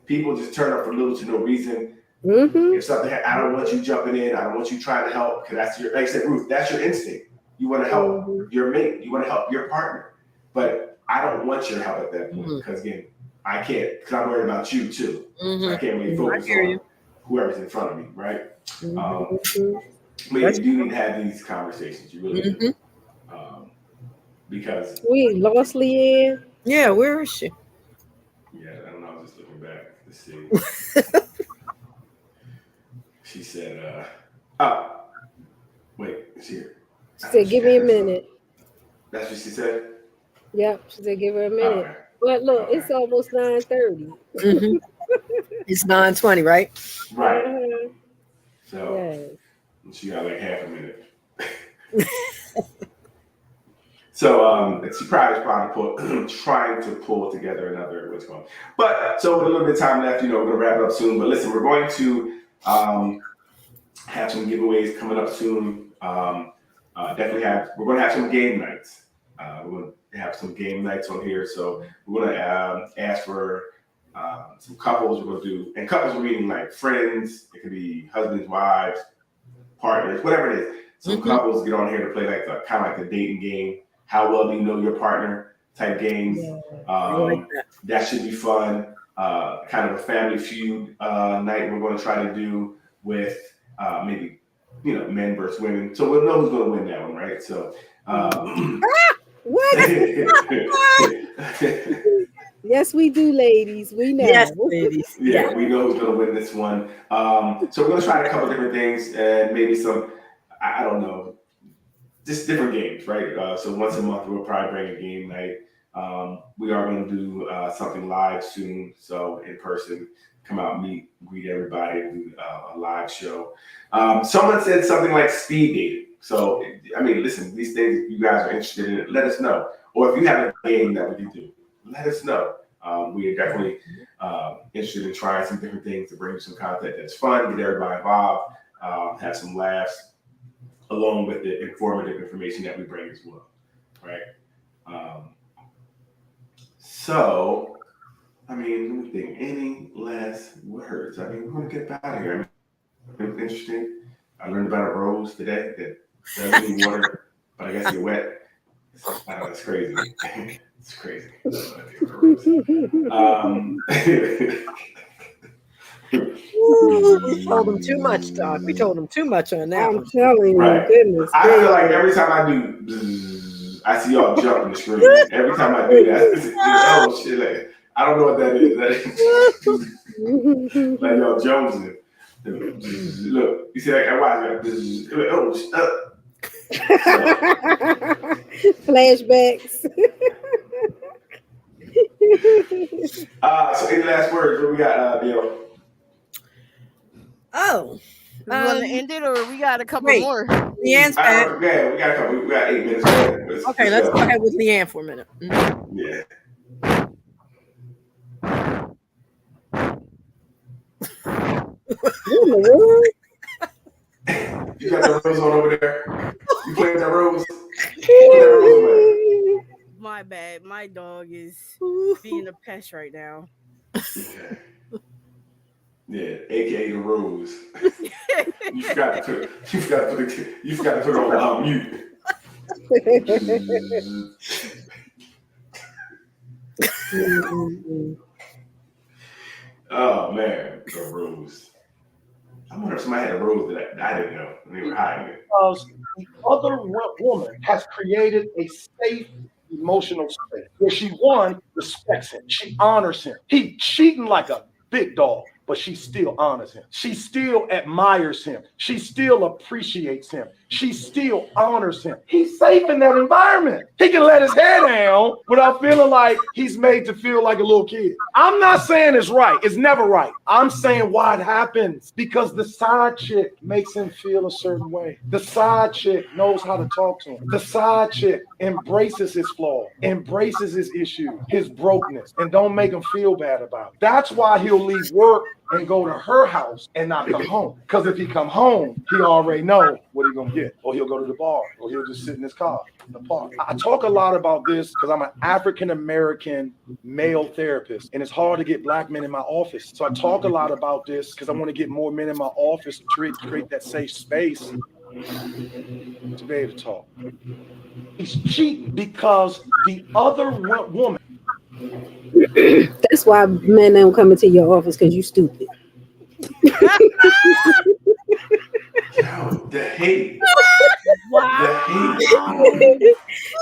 People just turn up for little to no reason. If something, I don't want you jumping in. I don't want you trying to help, because that's like I said, Ruth, that's your instinct. You want to help your mate. You want to help your partner. But I don't want your help at that point, because again, I can't, because I'm worried about you too. So I can't really focus on whoever's in front of me, right? But yeah, you do need to have these conversations. You really do. Because we lost Leanne. Yeah, where is she? Yeah, I don't know. I was just looking back to see. She said, "Oh, wait, is here." She said, "Give me a minute." That's what she said. Yep, she said, "Give her a minute." Okay. But look, it's almost 9:30. It's 9:20, right? Right. So she got like half a minute. So she probably trying to pull together another what's going on. But so with a little bit of time left, we're gonna wrap it up soon. But listen, we're going to have some giveaways coming up soon. We're gonna have some game nights. We're gonna have some game nights on here. So we're gonna ask for some couples. We're gonna do, and couples are meaning like friends. It could be husbands, wives, partners, whatever it is. Some couples get on here to play like kind of like the dating game. How well do you know your partner type games? That should be fun. Kind of a family feud night we're going to try to do with maybe men versus women. So we'll know who's going to win that one, right? So what? Yes, we do, ladies. We know. Yes, ladies. Yeah, we know who's going to win this one. So we're going to try a couple different things and maybe some, I don't know, just different games, right? So once a month, we'll probably bring a game night. We are going to do something live soon. So in person, come out, meet, greet everybody, do a live show. Someone said something like speed dating. So, I mean, listen, these things you guys are interested in, let us know. Or if you have a game that we can do, let us know. We are definitely interested in trying some different things to bring you some content that's fun, get everybody involved, have some laughs, along with the informative information that we bring as well, right? So, I mean, let me think. Any last words? I mean, we're going to get out of here. I mean, it was interesting. I learned about a rose today that doesn't need water, but I guess you're wet. I know, it's crazy. It's crazy. We told them too much, Doc. We told them too much on that. I'm telling you, right. goodness. I feel like every time I do, bzzz, I see y'all jumping the screen. Every time I do that, oh shit! Like, I don't know what that is. Like y'all Jonesing. Look, you see that? I watch that. Oh, Flashbacks. So any last words? What we got, Bill? Oh, we want to end it, or we got a couple more? Leanne's back. Yeah, we got a couple. We got 8 minutes. Okay, let's go ahead with Leanne for a minute. Yeah. You got that rose on over there? You playing that rose? My bad. My dog is being a pest right now. Okay. Yeah, AKA the rose. You forgot to put it on mute. Oh man, the rose. I wonder if somebody had a rose that I didn't know and they were hiding it. Because the other woman has created a safe emotional space where she, one, respects him. She honors him. He cheating like a big dog, but she still honors him. She still admires him. She still appreciates him. She still honors him. He's safe in that environment. He can let his hair down without feeling like he's made to feel like a little kid. I'm not saying it's right. It's never right. I'm saying why it happens. Because the side chick makes him feel a certain way. The side chick knows how to talk to him. The side chick embraces his flaw, embraces his issue, his brokenness, and don't make him feel bad about it. That's why he'll leave work and go to her house and not come home. Because if he come home, he already know what he's gonna get. Or he'll go to the bar, or he'll just sit in his car in the park. I talk a lot about this because I'm an African-American male therapist, and it's hard to get black men in my office. So I talk a lot about this because I want to get more men in my office to create that safe space to be able to talk. He's cheating because the other woman. That's why men don't come into your office, because you stupid. Bro, the hate. Wow.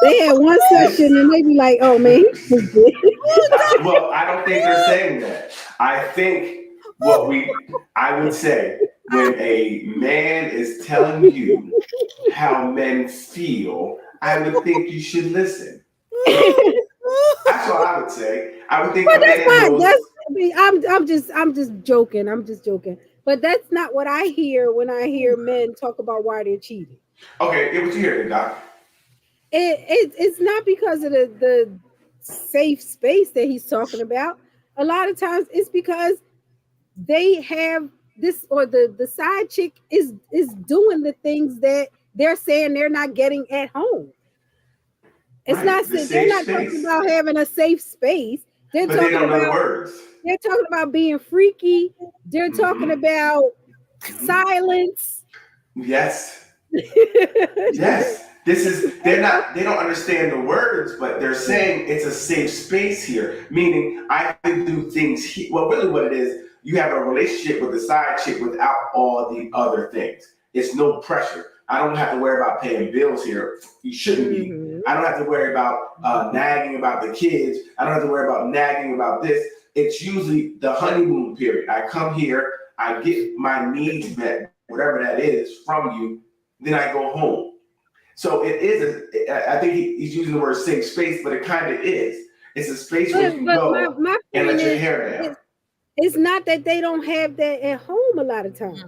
They had one session and they be like, "Oh man, he's stupid." Well, I don't think they're saying that. I think I would say when a man is telling you how men feel, I would think you should listen. That's what I would say. I would think But a that's man not. knows. That's. I mean, I'm just joking. I'm just joking. But that's not what I hear when I hear men talk about why they're cheating. Okay, get what you hear, Doc. It's not because of the safe space that he's talking about. A lot of times it's because they have this, or the side chick is doing the things that they're saying they're not getting at home. It's Right, not. the They're safe not space. talking about having a safe space. They're But talking they don't know the about. words. They're talking about being freaky. They're talking about silence. Yes. Yes. They don't understand the words, but they're saying it's a safe space here, meaning I can do things here. Well, really what it is, you have a relationship with the side chick without all the other things. It's no pressure. I don't have to worry about paying bills here. You shouldn't be. I don't have to worry about nagging about the kids. I don't have to worry about nagging about this. It's usually the honeymoon period. I come here, I get my needs met, whatever that is, from you, then I go home. So it is, I think he's using the word safe space, but it kind of is. It's a space where you But go my and let point your is, hair down. it's not that they don't have that at home a lot of times.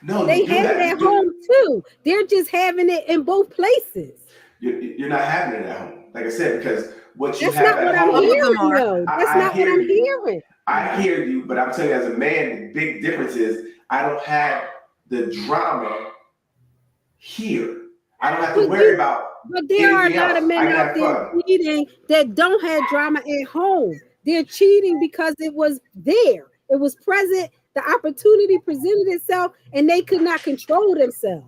No, They you do have that. it at home too. They're just having it in both places. You're not having it at home. Like I said, because what you That's have not what at I'm home. hearing, though. That's I not what hear I'm you. hearing. I hear you, but I'm telling you, as a man, the big difference is I don't have the drama here. I don't have to worry about. But there are a anything lot else. of men I can out have there fun. cheating that don't have drama at home. They're cheating because it was there. It was present. The opportunity presented itself, and they could not control themselves.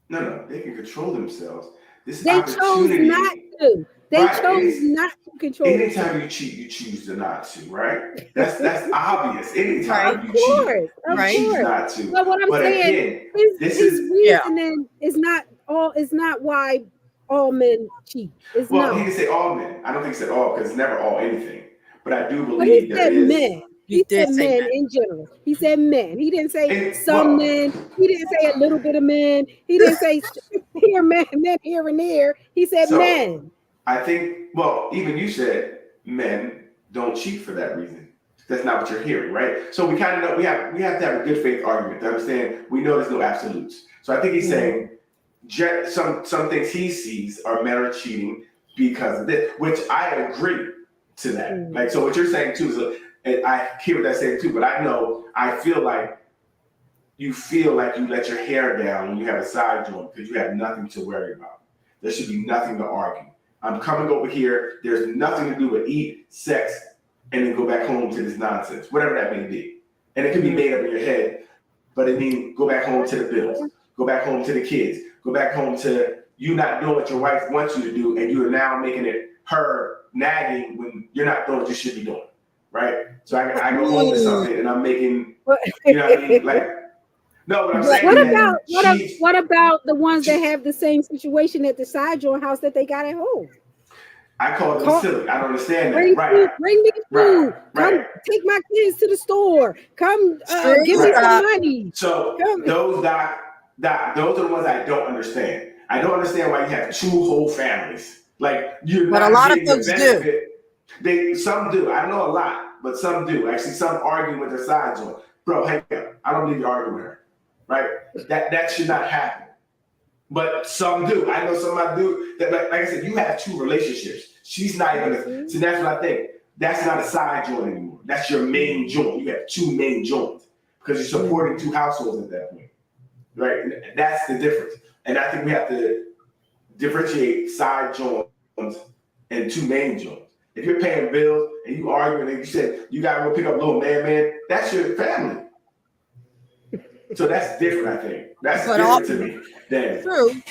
No, they can control themselves. This They chose opportunity. not to. They Right, chose it's- not to control themselves. Anytime you cheat, you choose to not to, right? That's obvious. Anytime you Of cheat, course, you of choose course. not to. But what I'm But saying, again, his reasoning is not why all men cheat. It's well, he not. didn't say all men. I don't think he said all because it's never all anything. But I do But he believe there said is. men. He said men in general. He said men. He didn't say some men. He didn't say a little bit of men. He didn't say here men here and there. He said So, men. I think, well, even you said men don't cheat for that reason. That's not what you're hearing, right? So we kind of know we have to have a good faith argument to understand we know there's no absolutes. So I think he's saying some things he sees are men are cheating because of this, which I agree to that. Like, so what you're saying too is, and I hear what that's saying too, but I feel like you let your hair down when you have a side joint because you have nothing to worry about. There should be nothing to argue. I'm coming over here. There's nothing to do but eat, sex, and then go back home to this nonsense, whatever that may be. And it can be made up in your head, but it means go back home to the bills, go back home to the kids, go back home to you not doing what your wife wants you to do, and you are now making it her nagging when you're not doing what you should be doing, right? So I go home to something and I'm making, you know what I mean? Like, no, what I'm saying What about the ones that have the same situation at the side joint house that they got at home? I call them silly. I don't understand that. Bring me food. Right. Come take my kids to the store. Come give me some money. So those are the ones I don't understand. I don't understand why you have two whole families. Like you're But not a lot of getting the folks do. benefit. Some do. I don't know a lot, but some do. Actually, some argue with their sides on. Bro, hang up. I don't believe you argue with her. Right? That should not happen. But some do. I know somebody do. That, like I said, you have two relationships. She's not even. So that's what I think. That's not a side joint anymore. That's your main joint. You have two main joints because you're supporting two households at that point. Right? And that's the difference. And I think we have to differentiate side joints and two main joints. If you're paying bills and you arguing and you said you gotta go pick up little man, that's your family. So that's different, I think. That's different to me. True.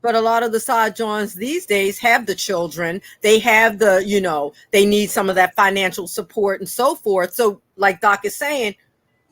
But a lot of the side joints these days have the children. They have they need some of that financial support and so forth. So like Doc is saying,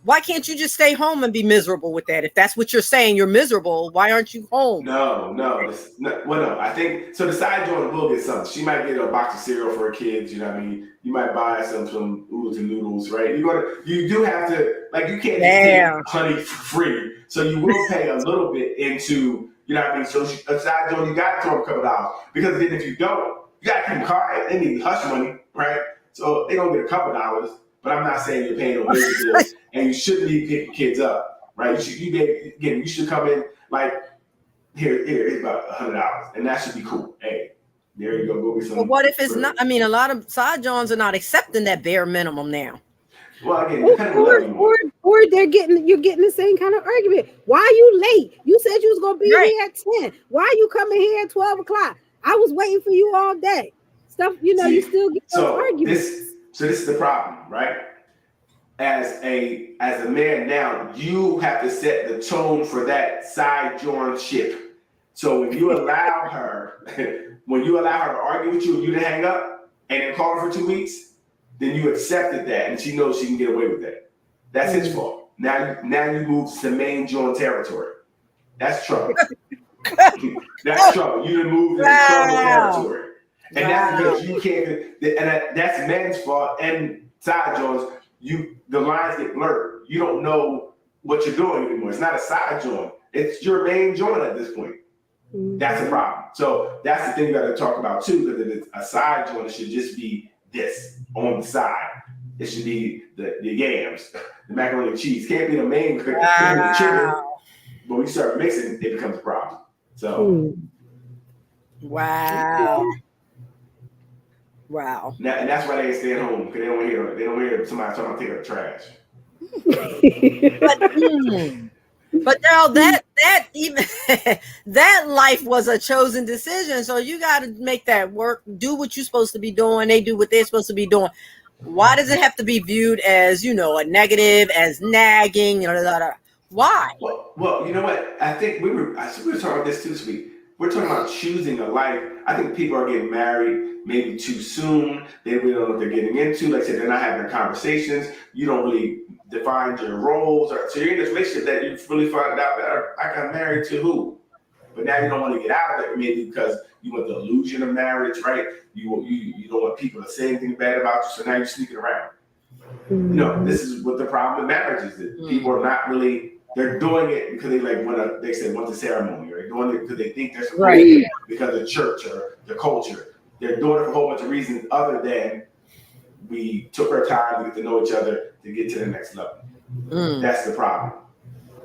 Why can't you just stay home and be miserable with that? If that's what you're saying, you're miserable. Why aren't you home? No. I think so. The side joint will get something. She might get a box of cereal for her kids. You know what I mean? You might buy some oodles and noodles, right? You do have to, like, you can't just take honey for free. So you will pay a little bit into, you know what I mean? So a side joint, you got to throw a couple dollars, because then if you don't, you got to keep them quiet. They need hush money, right? So they don't get a couple dollars. But I'm not saying you're paying no basic bills, and you shouldn't be picking kids up, right? You should come in like, here's about $100, and that should be cool. Hey, there you go. Go get some. But what if it's not? I mean, a lot of side johns are not accepting that bare minimum now. Well, again, or you're getting the same kind of argument. Why are you late? You said you was gonna be here at 10. Why are you coming here at 12 o'clock? I was waiting for you all day. Stuff, you still get those arguments. So this is the problem, right? As a man now, you have to set the tone for that side joint ship. So when you allow her, to argue with you and you to hang up and then call her for 2 weeks, then you accepted that and she knows she can get away with that. That's his fault. Now you move to main joint territory. That's trouble. That's trouble. You done moved into trouble territory. And that's because you can't, and that's men's fault and side joints. The lines get blurred. You don't know what you're doing anymore. It's not a side joint. It's your main joint at this point. That's a problem. So that's the thing you got to talk about too, because if it's a side joint, it should just be this on the side. It should be the yams, the macaroni and cheese. Can't be the main chicken. But when you start mixing, it becomes a problem. So. Wow. And that's why they stay at home, because they don't hear somebody talking about taking out the trash. But now that even that life was a chosen decision, so you got to make that work. Do what you're supposed to be doing. They do what they're supposed to be doing. Why does it have to be viewed as a negative, as nagging? Why? Well, you know what? I think we were talking about this too this week. We're talking about choosing a life. I think people are getting married maybe too soon. They really don't know what they're getting into. Like I said, they're not having conversations. You don't really define your roles. So you're in this relationship that you really find out that I got married to who? But now you don't want to get out of it, maybe because you want the illusion of marriage, right? You don't want people to say anything bad about you, so now you're sneaking around. This is what the problem with marriage is. That people are not really. They're doing it because they want the ceremony, or they're doing it because they think they're supposed to, because of church or the culture. They're doing it for a whole bunch of reasons other than we took our time to get to know each other to get to the next level. That's the problem.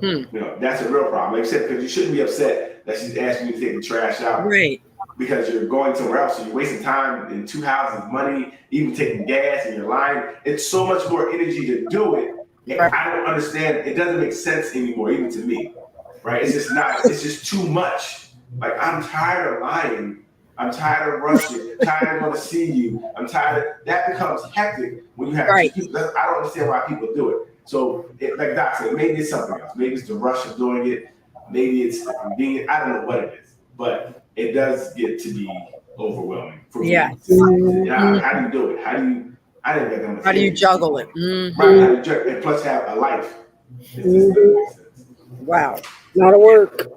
That's a real problem. Like I said, because you shouldn't be upset that she's asking you to take the trash out. Right. Because you're going somewhere else. So you're wasting time in 2 houses, money, even taking gas, and you're lying. It's so much more energy to do it. I don't understand. It doesn't make sense anymore, even to me, right? It's just too much. Like, I'm tired of lying. I'm tired of rushing. Tired of want to see you. I'm tired. That becomes hectic when you have people. I don't understand why people do it. So, like Doc said, maybe it's something else. Maybe it's the rush of doing it. Maybe it's the convenience. I don't know what it is, but it does get to be overwhelming for me. How do you do it? How do you juggle it? Right, and plus have a life. It just doesn't make sense. Wow. A lot of work.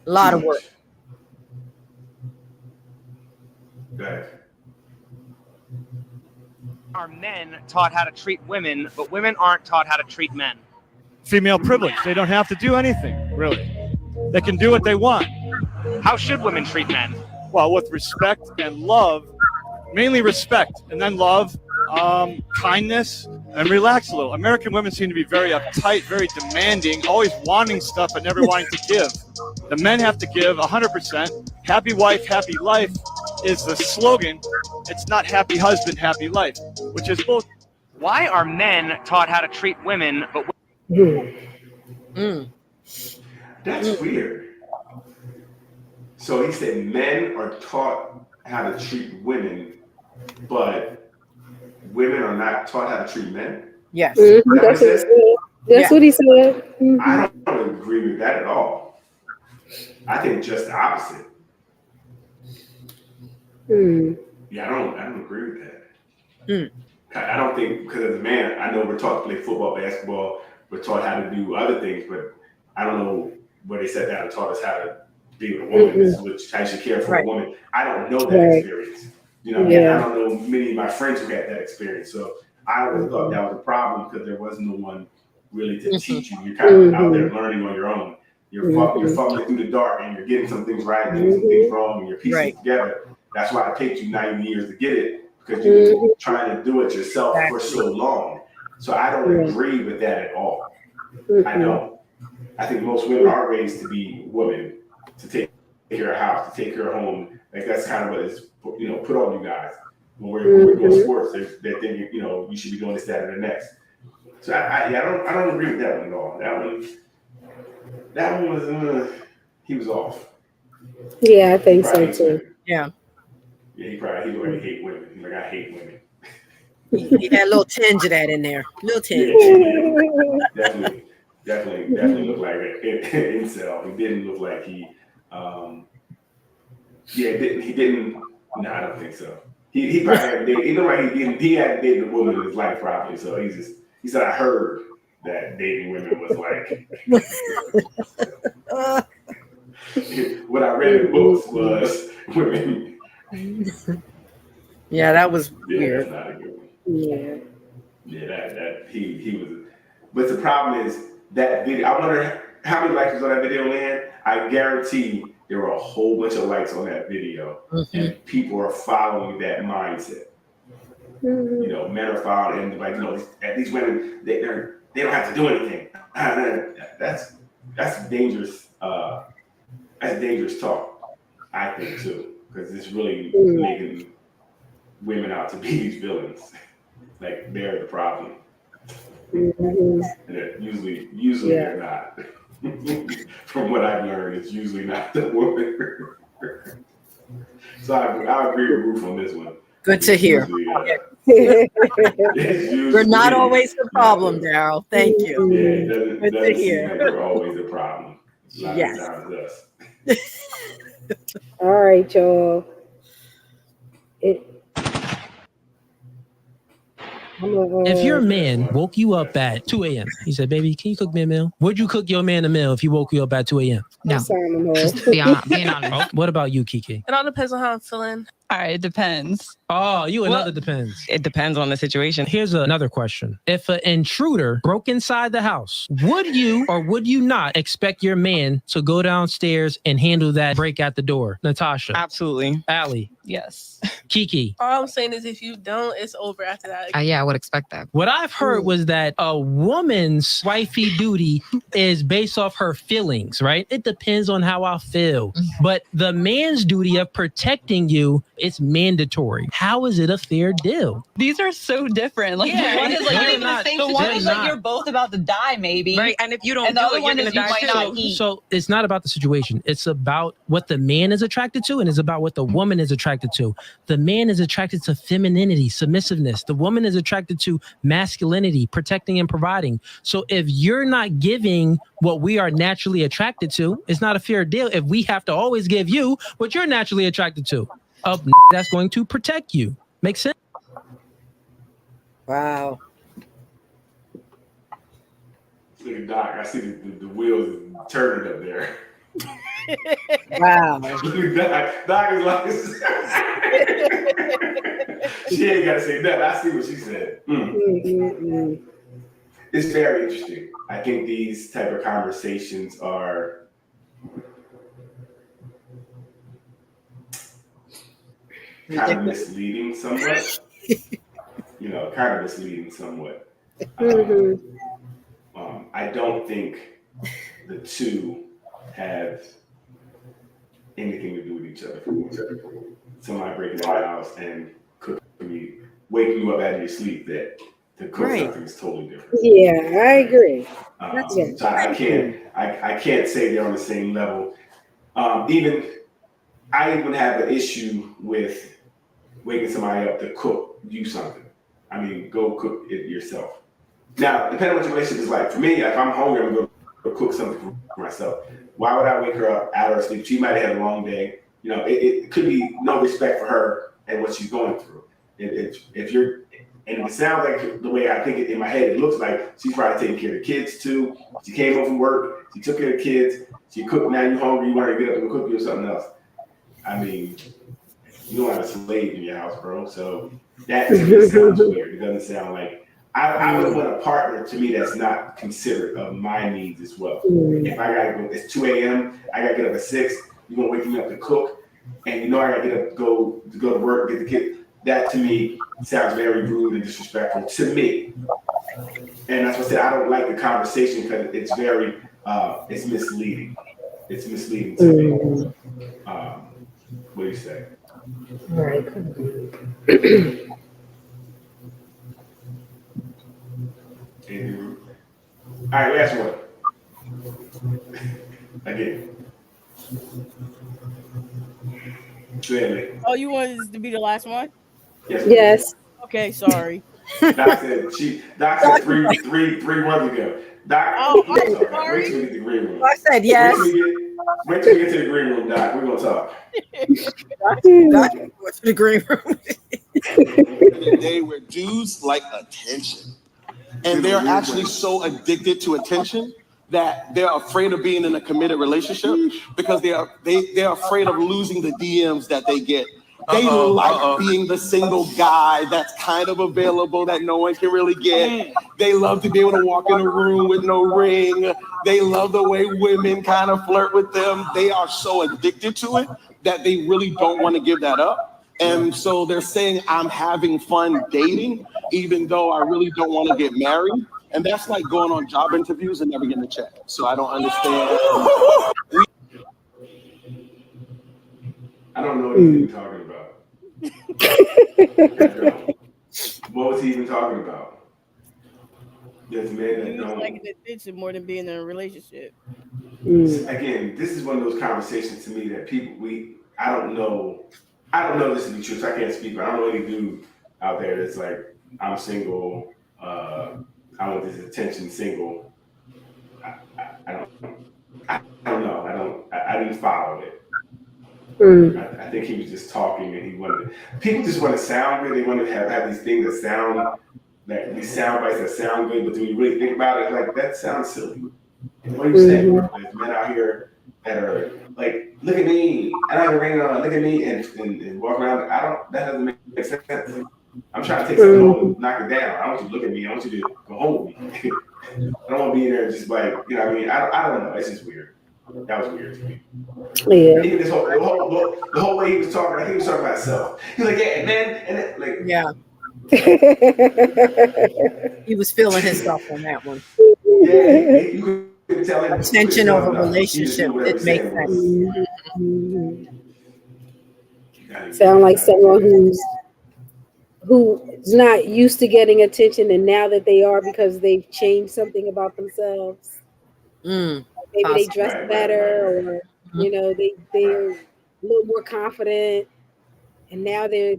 A lot of work. Go ahead. Are men taught how to treat women, but women aren't taught how to treat men? Female privilege. They don't have to do anything, really. They can do what they want. How should women treat men? Well, with respect and love, mainly respect, and then love, kindness, and relax a little. American women seem to be very uptight, very demanding, always wanting stuff but never wanting to give. The men have to give 100%. Happy wife, happy life is the slogan. It's not happy husband, happy life, which is both. Why are men taught how to treat women, but That's weird. So he said men are taught how to treat women, but women are not taught how to treat men? Yes. That's what he said. I don't agree with that at all. I think just the opposite. Yeah, I don't agree with that. I don't think, because as a man, I know we're taught to play football, basketball, we're taught how to do other things, but I don't know where they sat down and taught us how to be with a woman, which how you should care for a woman. I don't know that experience. You know, I don't know many of my friends who had that experience. So I always thought that was a problem because there was no one really to teach you. You're kind of out there learning on your own. You're fumbling through the dark and you're getting some things right and getting some things wrong and you're piecing it together. That's why it takes you 90 years to get it, because you've been trying to do it yourself for so long. So I don't agree with that at all. I don't. I think most women are raised to be women, to take care of a house, to take care of home. Like that's kind of what is, you know, put on you guys. When we're doing sports, they're thinking, you know, you should be doing this, that, and the next. So I don't agree with that one at all. That one was he was off. Yeah, I think so too. Yeah. Yeah, he already hate women. He's like, I hate women. He had a little tinge of that in there. Little tinge. Yeah, definitely looked like an incel. He didn't look like he. He didn't. No, I don't think so. He probably had dated. You know, like he hadn't dated a woman in his life probably. So he said, I heard that dating women was like. What I read in books was women. Yeah, that was weird. That's not a good one. Yeah, that he was. But the problem is that video. I wonder how many likes was on that video, Lan. I guarantee there were a whole bunch of likes on that video, and people are following that mindset. You know, men are following, and like, you know, these women, they don't have to do anything. That's dangerous. That's dangerous talk, I think, too, because it's really making women out to be these villains. Like they're the problem. And they're usually they're not. From what I've learned, it's usually not the woman. So I agree with Ruth on this one. Good to hear. We're not always the problem, Daryl. Thank you. Yeah, it doesn't seem like we're always the problem. A lot of times it's us. All right, y'all. If your man woke you up at 2 a.m., he said, baby, can you cook me a meal? Would you cook your man a meal if he woke you up at 2 a.m.? No. Just being honest. What about you, Kiki? It all depends on how I'm feeling. All right, it depends. Oh, another depends. It depends on the situation. Here's another question. If an intruder broke inside the house, would you or would you not expect your man to go downstairs and handle that break at the door? Natasha. Absolutely. Allie. Yes. Kiki. All I'm saying is if you don't, it's over after that. Yeah, I would expect that. What I've heard was that a woman's wifey duty is based off her feelings, right? It depends on how I feel. But the man's duty of protecting you, it's mandatory. How is it a fair deal? These are so different. Like one is like you're not. The one is like you're both about to die, maybe. Right. And if you don't, and the other one is you might not eat. So it's not about the situation. It's about what the man is attracted to, and it's about what the woman is attracted to. The man is attracted to femininity, submissiveness. The woman is attracted to masculinity, protecting and providing. So if you're not giving what we are naturally attracted to, it's not a fair deal if we have to always give you what you're naturally attracted to. That's going to protect you. Make sense? Wow. Look at Doc. I see the wheels turning up there. Wow. Look at Doc. Doc is like, she ain't got to say nothing. I see what she said. It's very interesting. I think these type of conversations are kind of misleading somewhat. I don't think the two have anything to do with each other. Somebody breaking into the house and waking you up out of your sleep to cook something is totally different. Yeah, I agree. So I can't say they're on the same level. I even have an issue with waking somebody up to cook you something. I mean, go cook it yourself. Now, depending on what your relationship is like. For me, if I'm hungry, I'm going to cook something for myself. Why would I wake her up out of her sleep? She might have had a long day. It could be no respect for her and what she's going through. If you're And it sounds like the way I think it in my head, it looks like she's probably taking care of the kids too. She came home from work, she took care of the kids, she cooked. Now you hungry, you want to get up and cook you or something else. I mean, you don't have a slave in your house, bro. So that to me sounds weird. It doesn't sound like I would want a partner to me that's not considerate of my needs as well. If I gotta go, it's 2 a.m. I gotta get up at 6. You're gonna wake me up to cook, and you know I gotta get up go to work, get the kid. That to me sounds very rude and disrespectful to me. And that's what I said. I don't like the conversation because it's very it's misleading. It's misleading to me. What do you say? All right. All right, last one. Again. Oh, you wanted this to be the last one? Yes. Okay, sorry. Doc said three months ago. Doc, I'm sorry. wait till we get to the green room. I said yes. Wait till we get to the green room, Doc. We're gonna talk. What's the green room? The day where dudes like attention, and they're actually so addicted to attention that they're afraid of being in a committed relationship because they're afraid of losing the DMs that they get. They like being the single guy that's kind of available that no one can really get. They love to be able to walk in a room with no ring. They love the way women kind of flirt with them. They are so addicted to it that they really don't want to give that up. And so they're saying, I'm having fun dating, even though I really don't want to get married. And that's like going on job interviews and never getting a check. So I don't understand. I don't know what he's even talking about. What was he even talking about? There's men that don't like attention more than being in a relationship. Again, this is one of those conversations to me that I don't know this to be true, so I can't speak, but I don't know any dude out there that's like, I'm single, I want this attention single. I don't know. I didn't follow it. I think he was just talking and he wanted people just want to sound good. They want to have these things that sound like these sound bites that sound good, but when you really think about it, like that sounds silly. And what are you saying? There's men out here that are like, look at me, I don't have a ring on, look at me, and walk around. That doesn't make sense. I'm trying to take something home and knock it down. I want you to look at me. I want you to go home with me. I don't want to be there just like, you know what I mean? I don't know. It's just weird. That was weird to me. Yeah. Even the whole way he was talking, I think he was talking about himself. He's like, yeah, man, and then, like, yeah. He was feeling himself on that one. Yeah, you could tell him. Attention over relationship. It makes sense. Sound like someone who's not used to getting attention, and now that they are because they've changed something about themselves. Maybe they dress better, or you know, they're a little more confident, and now they're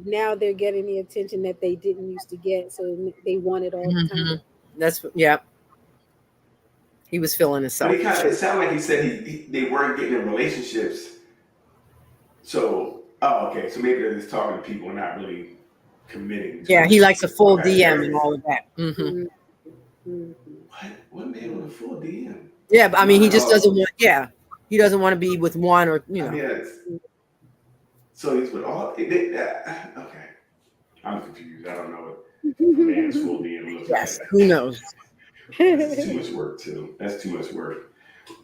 getting the attention that they didn't used to get, so they want it all the time. That's He was feeling himself. But it sounded like he said they weren't getting in relationships. So, okay, so maybe they're just talking to people and not really committing. Yeah, he likes a full DM and all of that. What man with a full DM? Yeah, but I mean, he just doesn't want. Yeah, he doesn't want to be with one or you know. So he's with all. Okay, I'm confused. I don't know what a man's full DM looks like. Who knows? That's too much work too. That's too much work.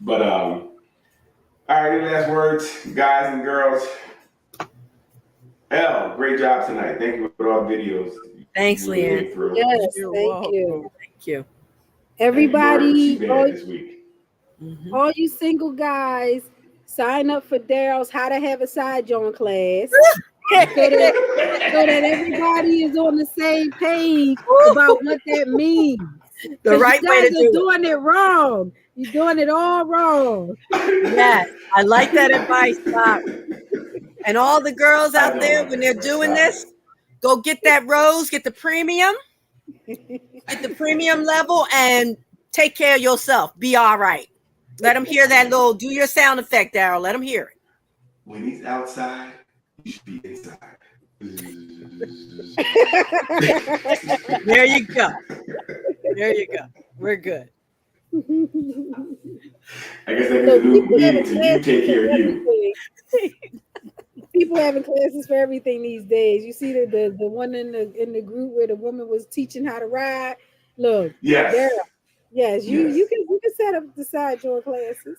But all right, any last words, guys and girls? Elle, great job tonight. Thank you for all the videos. Thanks, Leanne. Yes, thank you. Thank you. Everybody, this week. All you single guys, sign up for Daryl's How to Have a Side Joint class. so that everybody is on the same page about what that means. The right way to do it. You're doing it wrong. You're doing it all wrong. Yes, I like that advice, Doc. And all the girls out there, when they're doing this, go get that rose, get the premium level, and take care of yourself. Be all right. Let them hear that little, do your sound effect, Daryl. Let them hear it. When he's outside, you should be inside. There you go. There you go. We're good. I guess that gives a new meaning to you take care of you. People having classes for everything these days. You see the one in the group where the woman was teaching how to ride. Look, Yes. there. Yes, you Yes. you can set up the side door classes.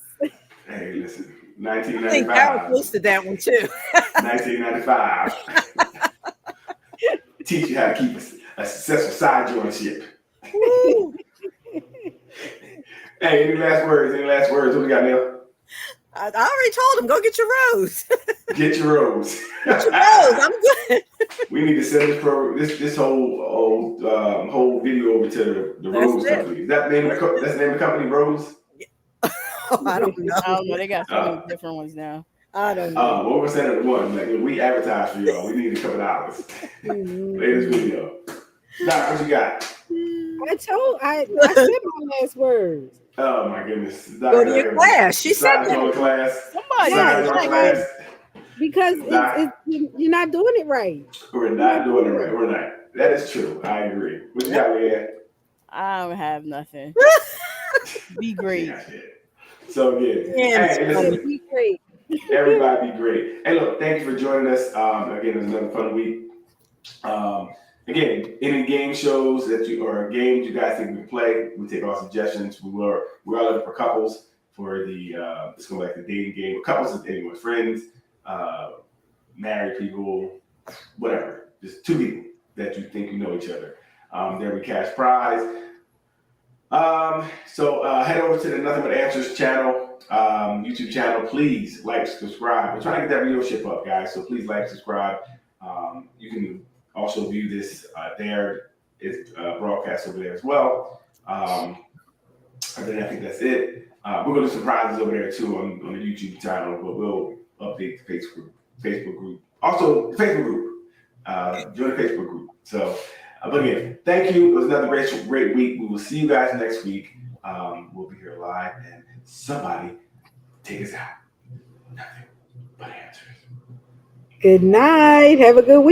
Hey, listen, I think Carol 1995. posted that one too. 1995. Teach you how to keep a successful side jointship. Hey, any last words? Any last words? What we got, Neil? I already told him, go get your rose. Get your rose. Get your rose. I'm good. We need to send this whole video over to the Rose Company. Is that the name of that's the name of the company, Rose? I don't know. I don't know. They got so many different ones now. I don't know. Well, we're sending the one. Like, we advertise for y'all. We need a couple dollars. Latest video. Doc, what you got? I said my last words. Oh my goodness. Go to your class. She said that. Class. Somebody. Class. Because you're not doing it right. We're not doing it right. We're not. That is true. I agree. What you got, Leanne? I don't have nothing. Be great. So good. Hey, listen, Be great. everybody be great. Hey, look, thank you for joining us. Again, it was another fun week. Again, any game shows or games you guys think we can play, we take all suggestions. We're looking for couples for the let's go back to the dating game. Couples is dating with friends, married people, whatever. Just two people that you think you know each other. There we cash prize. So head over to the Nothing But Answers channel, YouTube channel. Please like, subscribe. We're trying to get that viewership up, guys. So please like, subscribe. You can also view this there. It's broadcast over there as well. And then I think that's it. We're gonna do some prizes over there too on the YouTube channel, but we'll update the Facebook group. Also, the Facebook group. Join the Facebook group. So, but again, thank you. It was another great week. We will see you guys next week. We'll be here live, and somebody take us out. Nothing but answers. Good night. Have a good week.